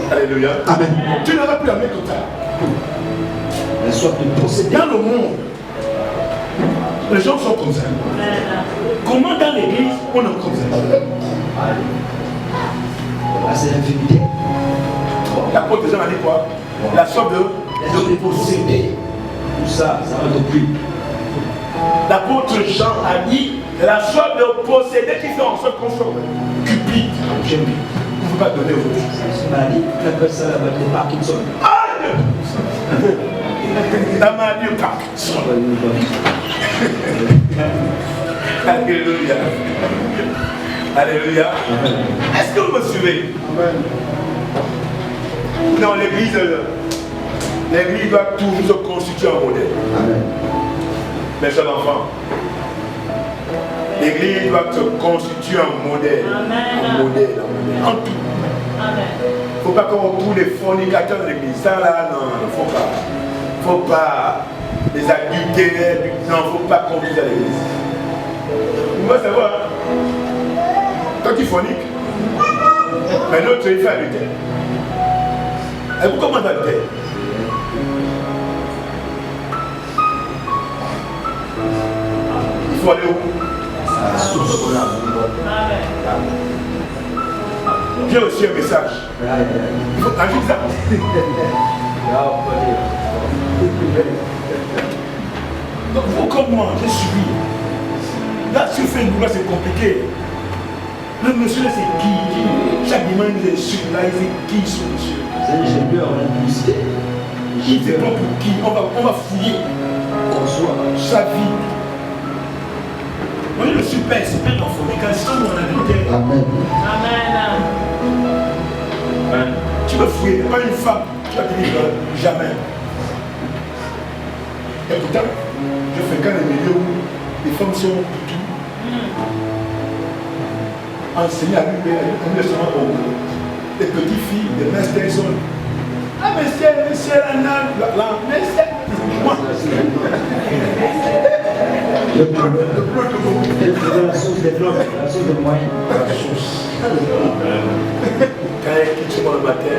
Alléluia. Amen. Tu n'auras plus la main comme ça. La soif de posséder. Dans le monde, les gens sont comme ça. Comment dans l'église, on est comme ça? Ah, c'est l'infinité. L'apôtre Jean a dit quoi? La soif de posséder. Tout ça, ça va te plus. L'apôtre Jean a dit la soif de posséder qui fait en sorte qu'on soit cupide. J'aime bien. On ne peut pas donner aux autres. C'est une maladie. On appelle ça la maladie de Parkinson. La maladie de Parkinson. Alléluia. Alléluia. Est-ce que vous me suivez? Dans l'église doit toujours se constituer un modèle. Amen. Mes chers enfants, l'église doit se constituer un modèle. Un modèle, en tout. Il ne faut pas qu'on retrouve les fornicateurs de l'église. Ça là, non, il ne faut pas. Il ne faut pas. Les adultères, non, il ne faut pas qu'on trouve à l'église. Vous voulez savoir, quand tu forniques, mais l'autre il fait adultère. Et vous comment adultère? Il faut aller où? À la source. J'ai reçu un message. Il faut agir ça. Donc vous comme moi, j'ai suivi. Là sur Facebook, là c'est compliqué. Le monsieur là c'est qui? Chaque dimanche il est sur là, il est qui ce monsieur? J'ai peur de l'impudicité. Il fait pas pour qui? On va fouiller sa vie. On est le super esprit en fornication ou en adultère. Amen. Tu veux fouiller, pas une femme, tu vas te dire jamais. Et pourtant, je fréquente un milieu où les femmes sont tout enseignées à lui seulement aux les petites filles, les mères sont. Ah mais c'est la nana, mais c'est moi. La source des flots, la source des moyens. La source. Quand elle quitte moi le matin,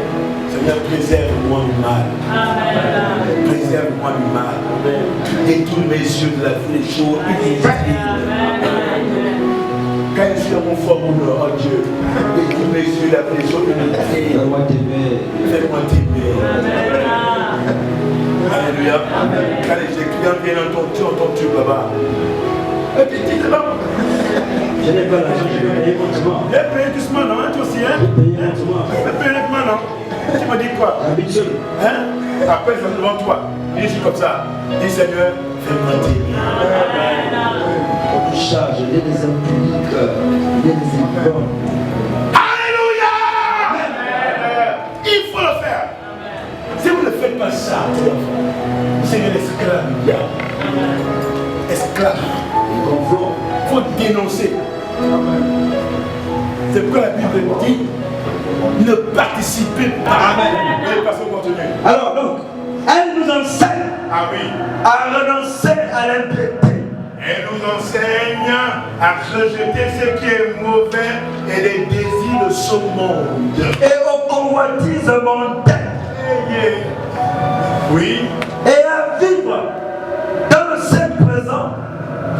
Seigneur, préserve-moi du mal. Préserve-moi du mal. Détourne mes yeux de la vie des choses inutiles. Quand je suis dans mon fort bonheur, oh Dieu, détourne mes yeux de la vie des choses inutiles. Fais-moi t'aimer. Fais-moi t'aimer. Alléluia. Quand les clients viennent dans ton tube là-bas, et puis dis là-bas. Je n'ai pas l'argent, je vais payer lentement. Je vais payer doucement, non, toi aussi, hein? Je vais payer lentement. Je vais payer lentement, non? Tu m'as dit quoi? Habituel. Hein? Après, ça devant toi. Et je suis comme ça. Dis Seigneur, fais-moi t'aimer. On nous charge, il y a des impudiques, il y a des impudiques. Alléluia! Il faut le faire. Si vous ne faites pas ça, vous serez l'esclave du diable. Esclave. Il faut dénoncer. C'est pourquoi la Bible dit ne participez pas. Amen. Alors donc, elle nous enseigne à renoncer à l'impiété. Elle nous enseigne à rejeter ce qui est mauvais et les désirs de ce monde. Et au convoitise mondaine. Oui. Et à vivre dans le siècle présent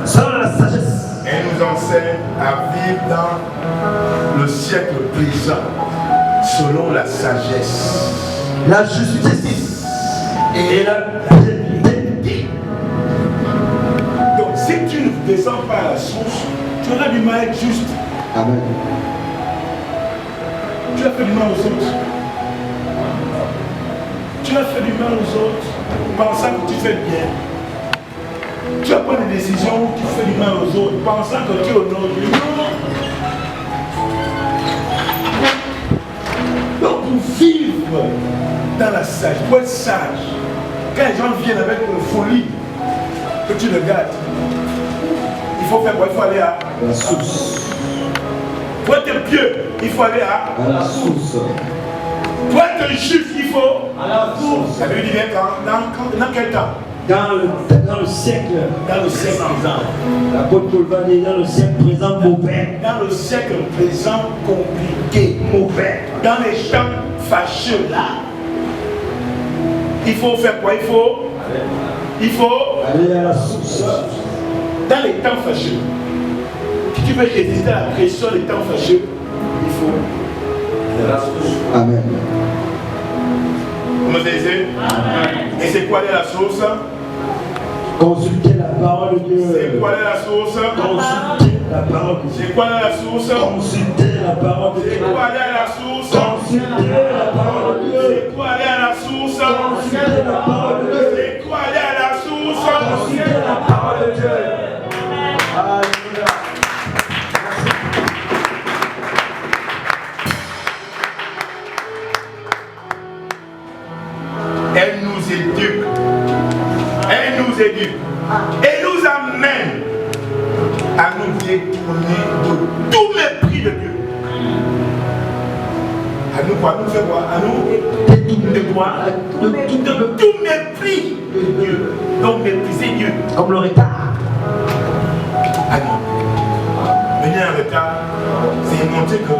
selon la sagesse. Elle nous enseigne à vivre dans le siècle présent selon la sagesse, la justice et la piété. Donc si tu ne descends pas à la source, tu auras du mal à être juste. Amen. Tu as fait du mal aux autres. Tu as fait du mal aux autres pensant que tu fais bien. Tu as pris des décisions où tu fais du mal aux autres pensant que tu honores Dieu. Donc pour vivre dans la sagesse, pour être sage, quand les gens viennent avec une folie, que tu le gardes, il faut faire quoi? Il faut aller à La source. Pour être pieux, il faut aller à la source. Pour être juste, il faut À la source. Ça veut dire dans quel temps? Dans le siècle présent. L'apôtre Paul va dire dans le siècle présent mauvais. Dans le siècle présent compliqué, mauvais, dans les temps fâcheux là, il faut faire quoi? Il faut aller à la source. Dans les temps fâcheux, si tu veux résister à la pression des temps fâcheux, il faut aller à la source. Amen. Vous me disiez? Amen. Et c'est quoi aller à la source? Consulter la parole de Dieu. C'est quoi aller à la source? Consulter la parole de Dieu. C'est quoi aller à la source? Consulter la parole de Dieu. C'est quoi aller à la source? Consulter la parole de Dieu. C'est quoi aller à la source? Consulter la parole de Dieu. C'est quoi aller à la source? Consulter la parole de Dieu. Alléluia. Elle nous éduque. Elle nous éduque. Et nous amène à nous détourner de tout mépris de Dieu. À nous quoi? À nous faire quoi? À nous détourner de quoi? De tout mépris de Dieu. Donc mépriser Dieu. Comme le retard. Ah non. Venir en retard, c'est montrer que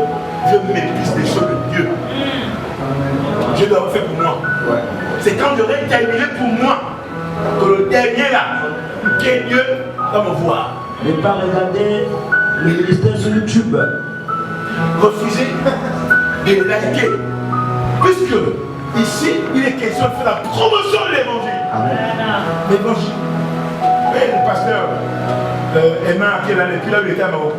je méprise les choses de Dieu. Dieu doit le faire pour moi. Ouais. C'est quand j'aurai terminé pour moi que le dernier là, que Dieu va me voir. Ne pas regarder le ministère sur YouTube. Refuser de liker. Puisque ici, il est question de faire la promotion de l'évangile. L'évangile. Oui, le pasteur Emma, qui est là depuis là où il était à Maroc,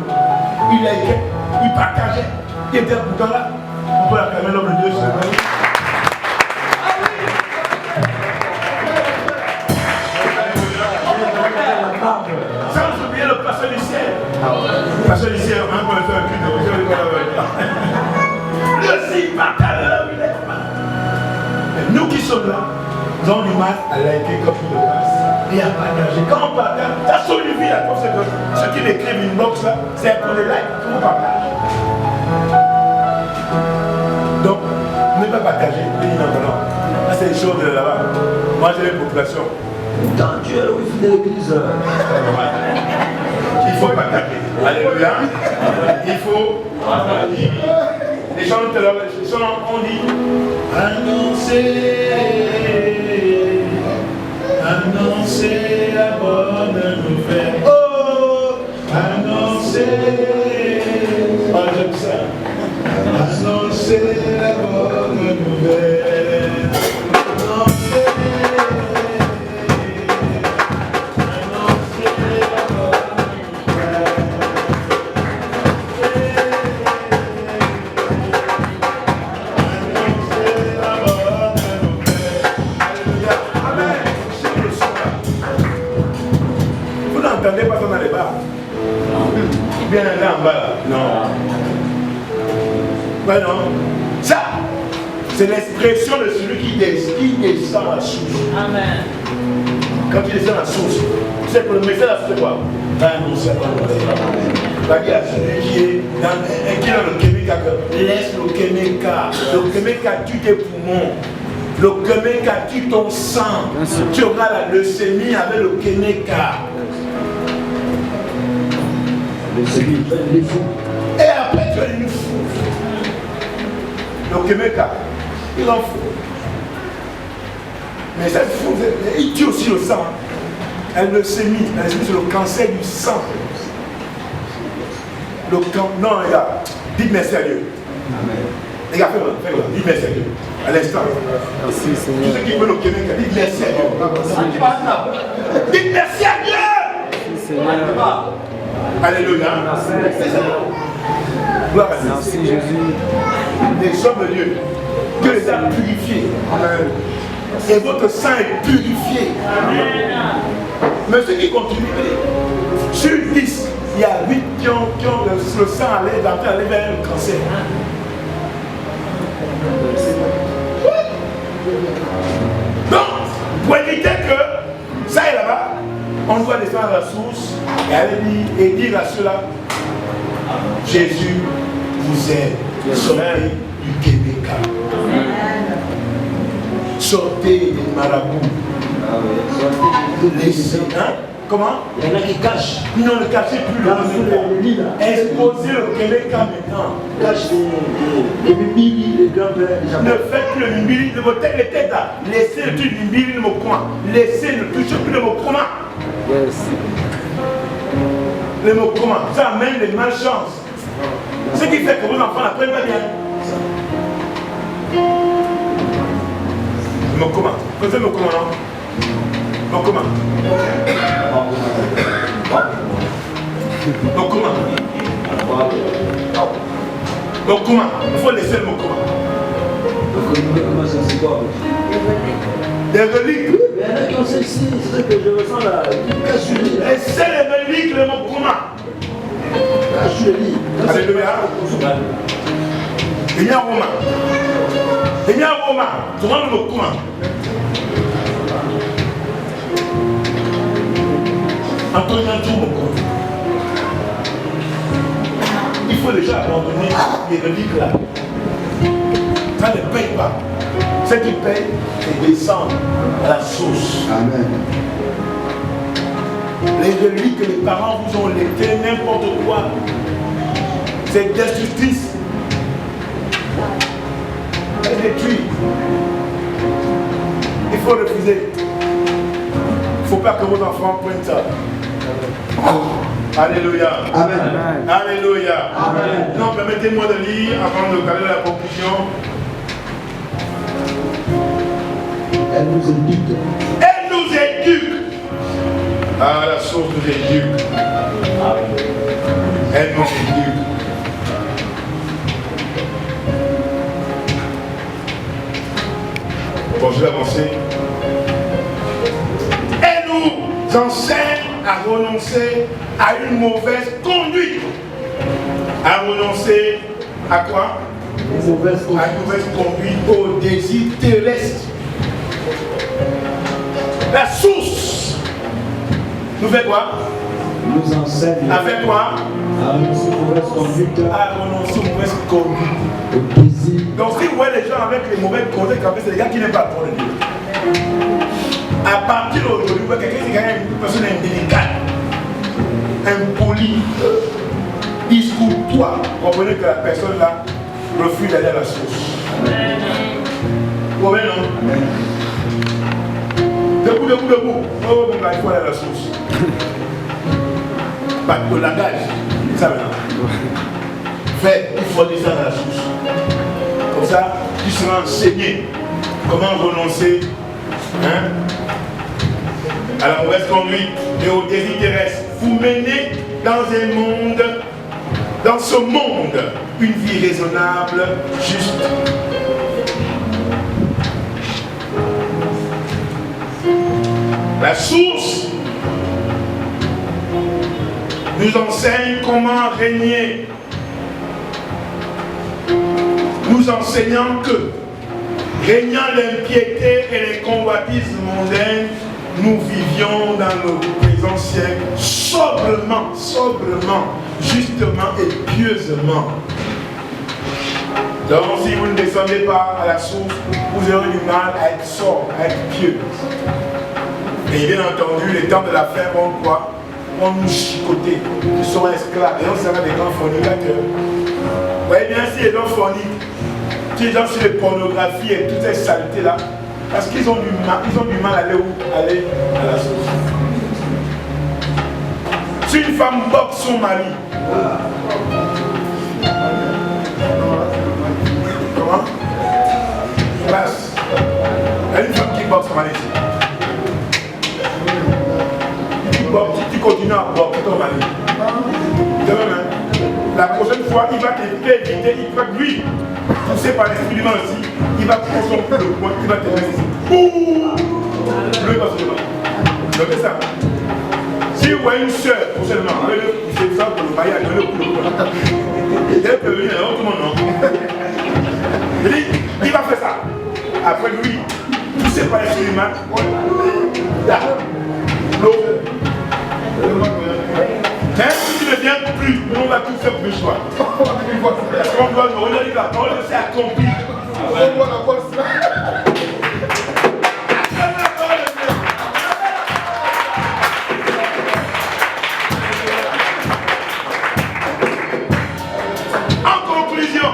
il likait, il partageait. Il était pourtant là. On peut acclamer l'homme de Dieu sur le sans oublier le pasteur du ciel. Le pasteur du ciel, un peu un culte de Dieu. Lui aussi, il partage là où il est. Mais nous qui sommes là, nous avons du mal à liker comme il le passe et à partager. Quand on partage, ça solidifie la cause que ceux qui m'écrivent une box là, c'est pour les likes, tout le partage. Donc, ne pas partager, non. Là, c'est les choses de là-bas. Moi, j'ai les populations. Dans Dieu, le wifi de l'église. Il faut partager. Alléluia. Il faut partager. Les gens tout à l'heure, on dit annoncer la bonne nouvelle. Oh, annoncer. Oh, j'aime ça. Annoncer la bonne nouvelle. Annoncer. N'entendez pas ça dans les bars. Bien là en bas là. Non. Ouais, non. Ça, c'est l'expression de celui qui descend à la source. Amen. Quand il descend à la source, tu sais que le message là, c'est quoi? Annoncer la dire à celui qui est dans le Kéméka, laisse le Kéméka. Le Kéméka tue tes poumons. Le Kéméka tue ton sang. Tu auras la leucémie avec le Kéméka. Les fous. Et après, tu es une fou. Le Kéméka, Il en faut. Mais cette foudre, il tue aussi le sang. Elle le sémie, elle sémie sur le cancer du sang. Non, les gars, dites merci à Dieu. Amen. Les gars, faites-le, dites merci à Dieu. À l'instant. Merci Tous Seigneur. ceux qui veulent au Québec, dites merci à Dieu. Dites merci à Dieu. Merci Seigneur. Alléluia. Gloire à Dieu. Merci Jésus. Les hommes de Dieu, Dieu les a purifiés. Et votre sang est purifié. Mais ceux qui continuent, sur 10, il y a 8 qui ont le sang allait vers le cancer. Donc, pour éviter que ça et là-bas, on doit descendre à la source et aller dire à ceux-là, Jésus vous aime. Sortez du Québec. Sortez des marabouts. Laissez. Hein? Comment? Il y en a qui cachent. Non, ne cachez plus le lit là. Exposez le Québec maintenant. Cachent les mimili, les grands-pères, les Ne jambes. faites plus le mimbili de votre tête, les têtes là. Laissez le truc mimbili de mon coin. Laissez ne touchez plus de mon coin. Yes. Le mot comment? Ça amène les malchances. Ce qui fait que vos enfants n'apprennent pas bien. Le mot comment? Vous savez le mot comment, non? Le comment? Le comment? Le comment? Il faut laisser le mot comment. Comment ça c'est quoi? Des reliques. Mais il y en a qui ont ceci, c'est ce que je ressens là. Ils cachent le lit là. Laissez les reliques, le mot comment? Cachent le lit. Alléluia. Il y a un romain. Il y a un romain. Tu vois le mot comment? Antonin Tour. Il faut déjà abandonner les reliques là. Ça ne paye pas. Ce qui paye, c'est descendre à la source. Amen. Les reliques que les parents vous ont laissées, n'importe quoi, c'est destructrice. Elle détruit. Il faut refuser. Il ne faut pas que vos enfants prennent ça. Alléluia. Amen. Alléluia. Amen. Non, permettez-moi de lire avant de caler la conclusion. Elle nous éduque. Elle nous éduque. Ah, la source nous éduque. Elle nous éduque. Bon, je vais avancer. Elle nous enseigne à renoncer à une mauvaise conduite. À renoncer à quoi? Une mauvaise À une mauvaise conduite au désir terrestre. La source nous fait quoi? nous enseigne A fait quoi? à renoncer aux mauvaises conduites, À renoncer aux mauvaises conduites. au désir. Donc si vous voyez les gens avec les mauvaises conduites, c'est les gars qui n'aiment pas le de Dieu. À partir d'aujourd'hui, vous voyez quelqu'un qui est une personne indélicate, impolie, discours-toi. Vous comprenez que la personne là refuse d'aller à la source. Vous comprenez, non? Debout, debout, debout. Oh, bon, bah, il faut aller à la source. Pas de langage. Ça maintenant. Fais, il faut descendre à la source. Comme ça, tu seras enseigné comment renoncer à la mauvaise conduite et au désir terrestre. Vous menez dans ce monde, une vie raisonnable, juste. La source nous enseigne comment régner, nous enseignant que, régnant l'impiété et les convoitises mondaines, nous vivions dans le présent siècle sobrement, justement et pieusement. Donc si vous ne descendez pas à la source, vous aurez du mal à être sobre, à être pieux. Et bien entendu, les temps de la fin vont quoi? Vont nous chicoter, nous serons esclaves et on sera des grands fornicateurs. Vous voyez bien, si les gens forniquent, petits gens sur les pornographies et toutes ces saletés là, parce qu'ils ont du mal à aller où? Aller à la source. Si une femme boxe son mari, comment? Passe. Il y a une femme qui boxe son mari. Tu continues à boxer ton mari. Demain, la prochaine fois, il va t'éviter, il va lui, poussé par l'esprit du mal aussi, il va prendre son coup de poing, il va te mettre ici. Ouh! Lui va se lever. Donc c'est ça. Si vous voyez une soeur, prochainement, allez le pousser ça pour le mariage, allez le coup de poing. Dès que lui, alors tout le monde non. Il va faire ça. Après lui, poussé par l'esprit du mal, là. Même si tu ne viens plus, nous on va tout faire pour toi. Parce qu'on doit nous regarder la parole, c'est accompli. En conclusion,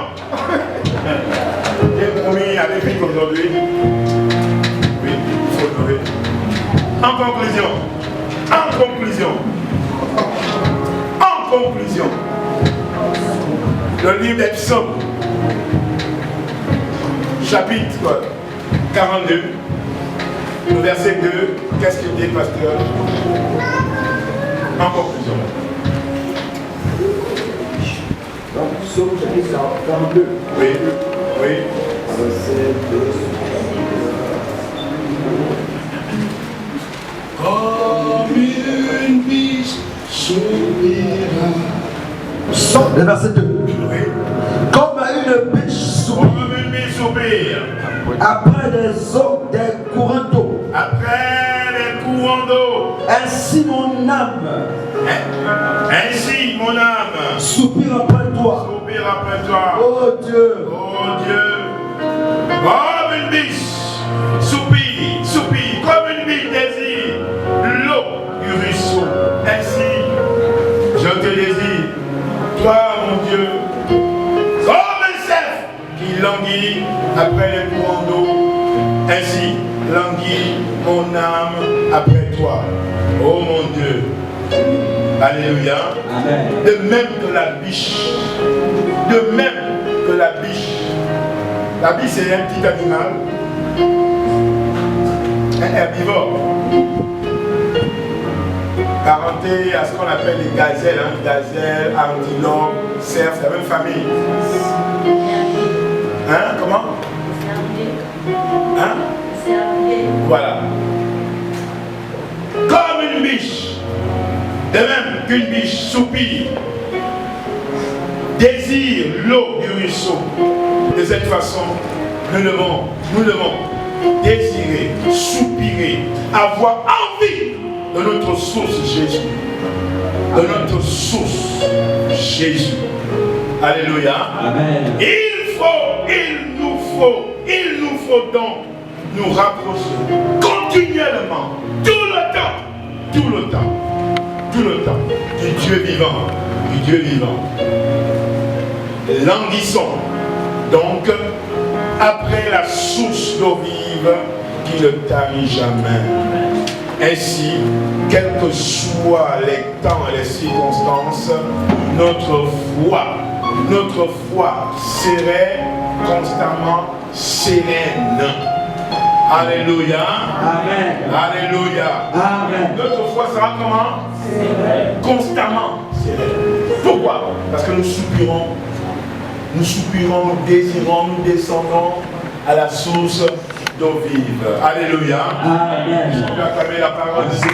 j'ai promis à mes filles aujourd'hui. Oui, il faut lever. En conclusion, le livre des psaumes, chapitre 42, le verset 2, qu'est-ce qu'il dit, pasteur? En conclusion. Donc, psaume chapitre 42. Oui, oui. Verset 2. Comme une biche soupira. Le verset 2. Oui. Comme une biche soupire Comme une biche soupire. Après des eaux, des courants d'eau. Après les courants d'eau. Ainsi mon âme Ainsi mon âme soupire après toi. soupire après toi. Oh Dieu. Oh Dieu. Comme une biche soupire, comme une biche désire l'eau du ruisseau. Ainsi, je te désire, toi mon Dieu, comme un cerf qui languit après les courants d'eau. Ainsi, languit mon âme après toi. Oh mon Dieu. Alléluia. Amen. De même que la biche. De même que la biche. La biche, c'est un petit animal. Un herbivore. Parenté à ce qu'on appelle les gazelles. Hein? Gazelles, antilopes, cerfs, c'est la même famille. Hein? Comment? Hein? Voilà. Comme une biche. De même qu'une biche soupire, désire l'eau du ruisseau. De cette façon, nous devons désirer, soupirer, avoir envie de notre source Jésus. De notre source Jésus. Alléluia. Amen. Il nous faut donc nous rapprocher continuellement, tout le temps, du Dieu vivant, Languissons donc après la source d'eau vive qui ne tarit jamais. Ainsi, quels que soient les temps et les circonstances, notre foi serait constamment sereine. Alléluia. Amen. Alléluia. Amen. Notre foi sera comment? Constamment sereine. Pourquoi? Parce que nous soupirons, nous désirons, nous descendons à la source d'eau vive. Alléluia. Amen. On peut acclamer la parole de Dieu.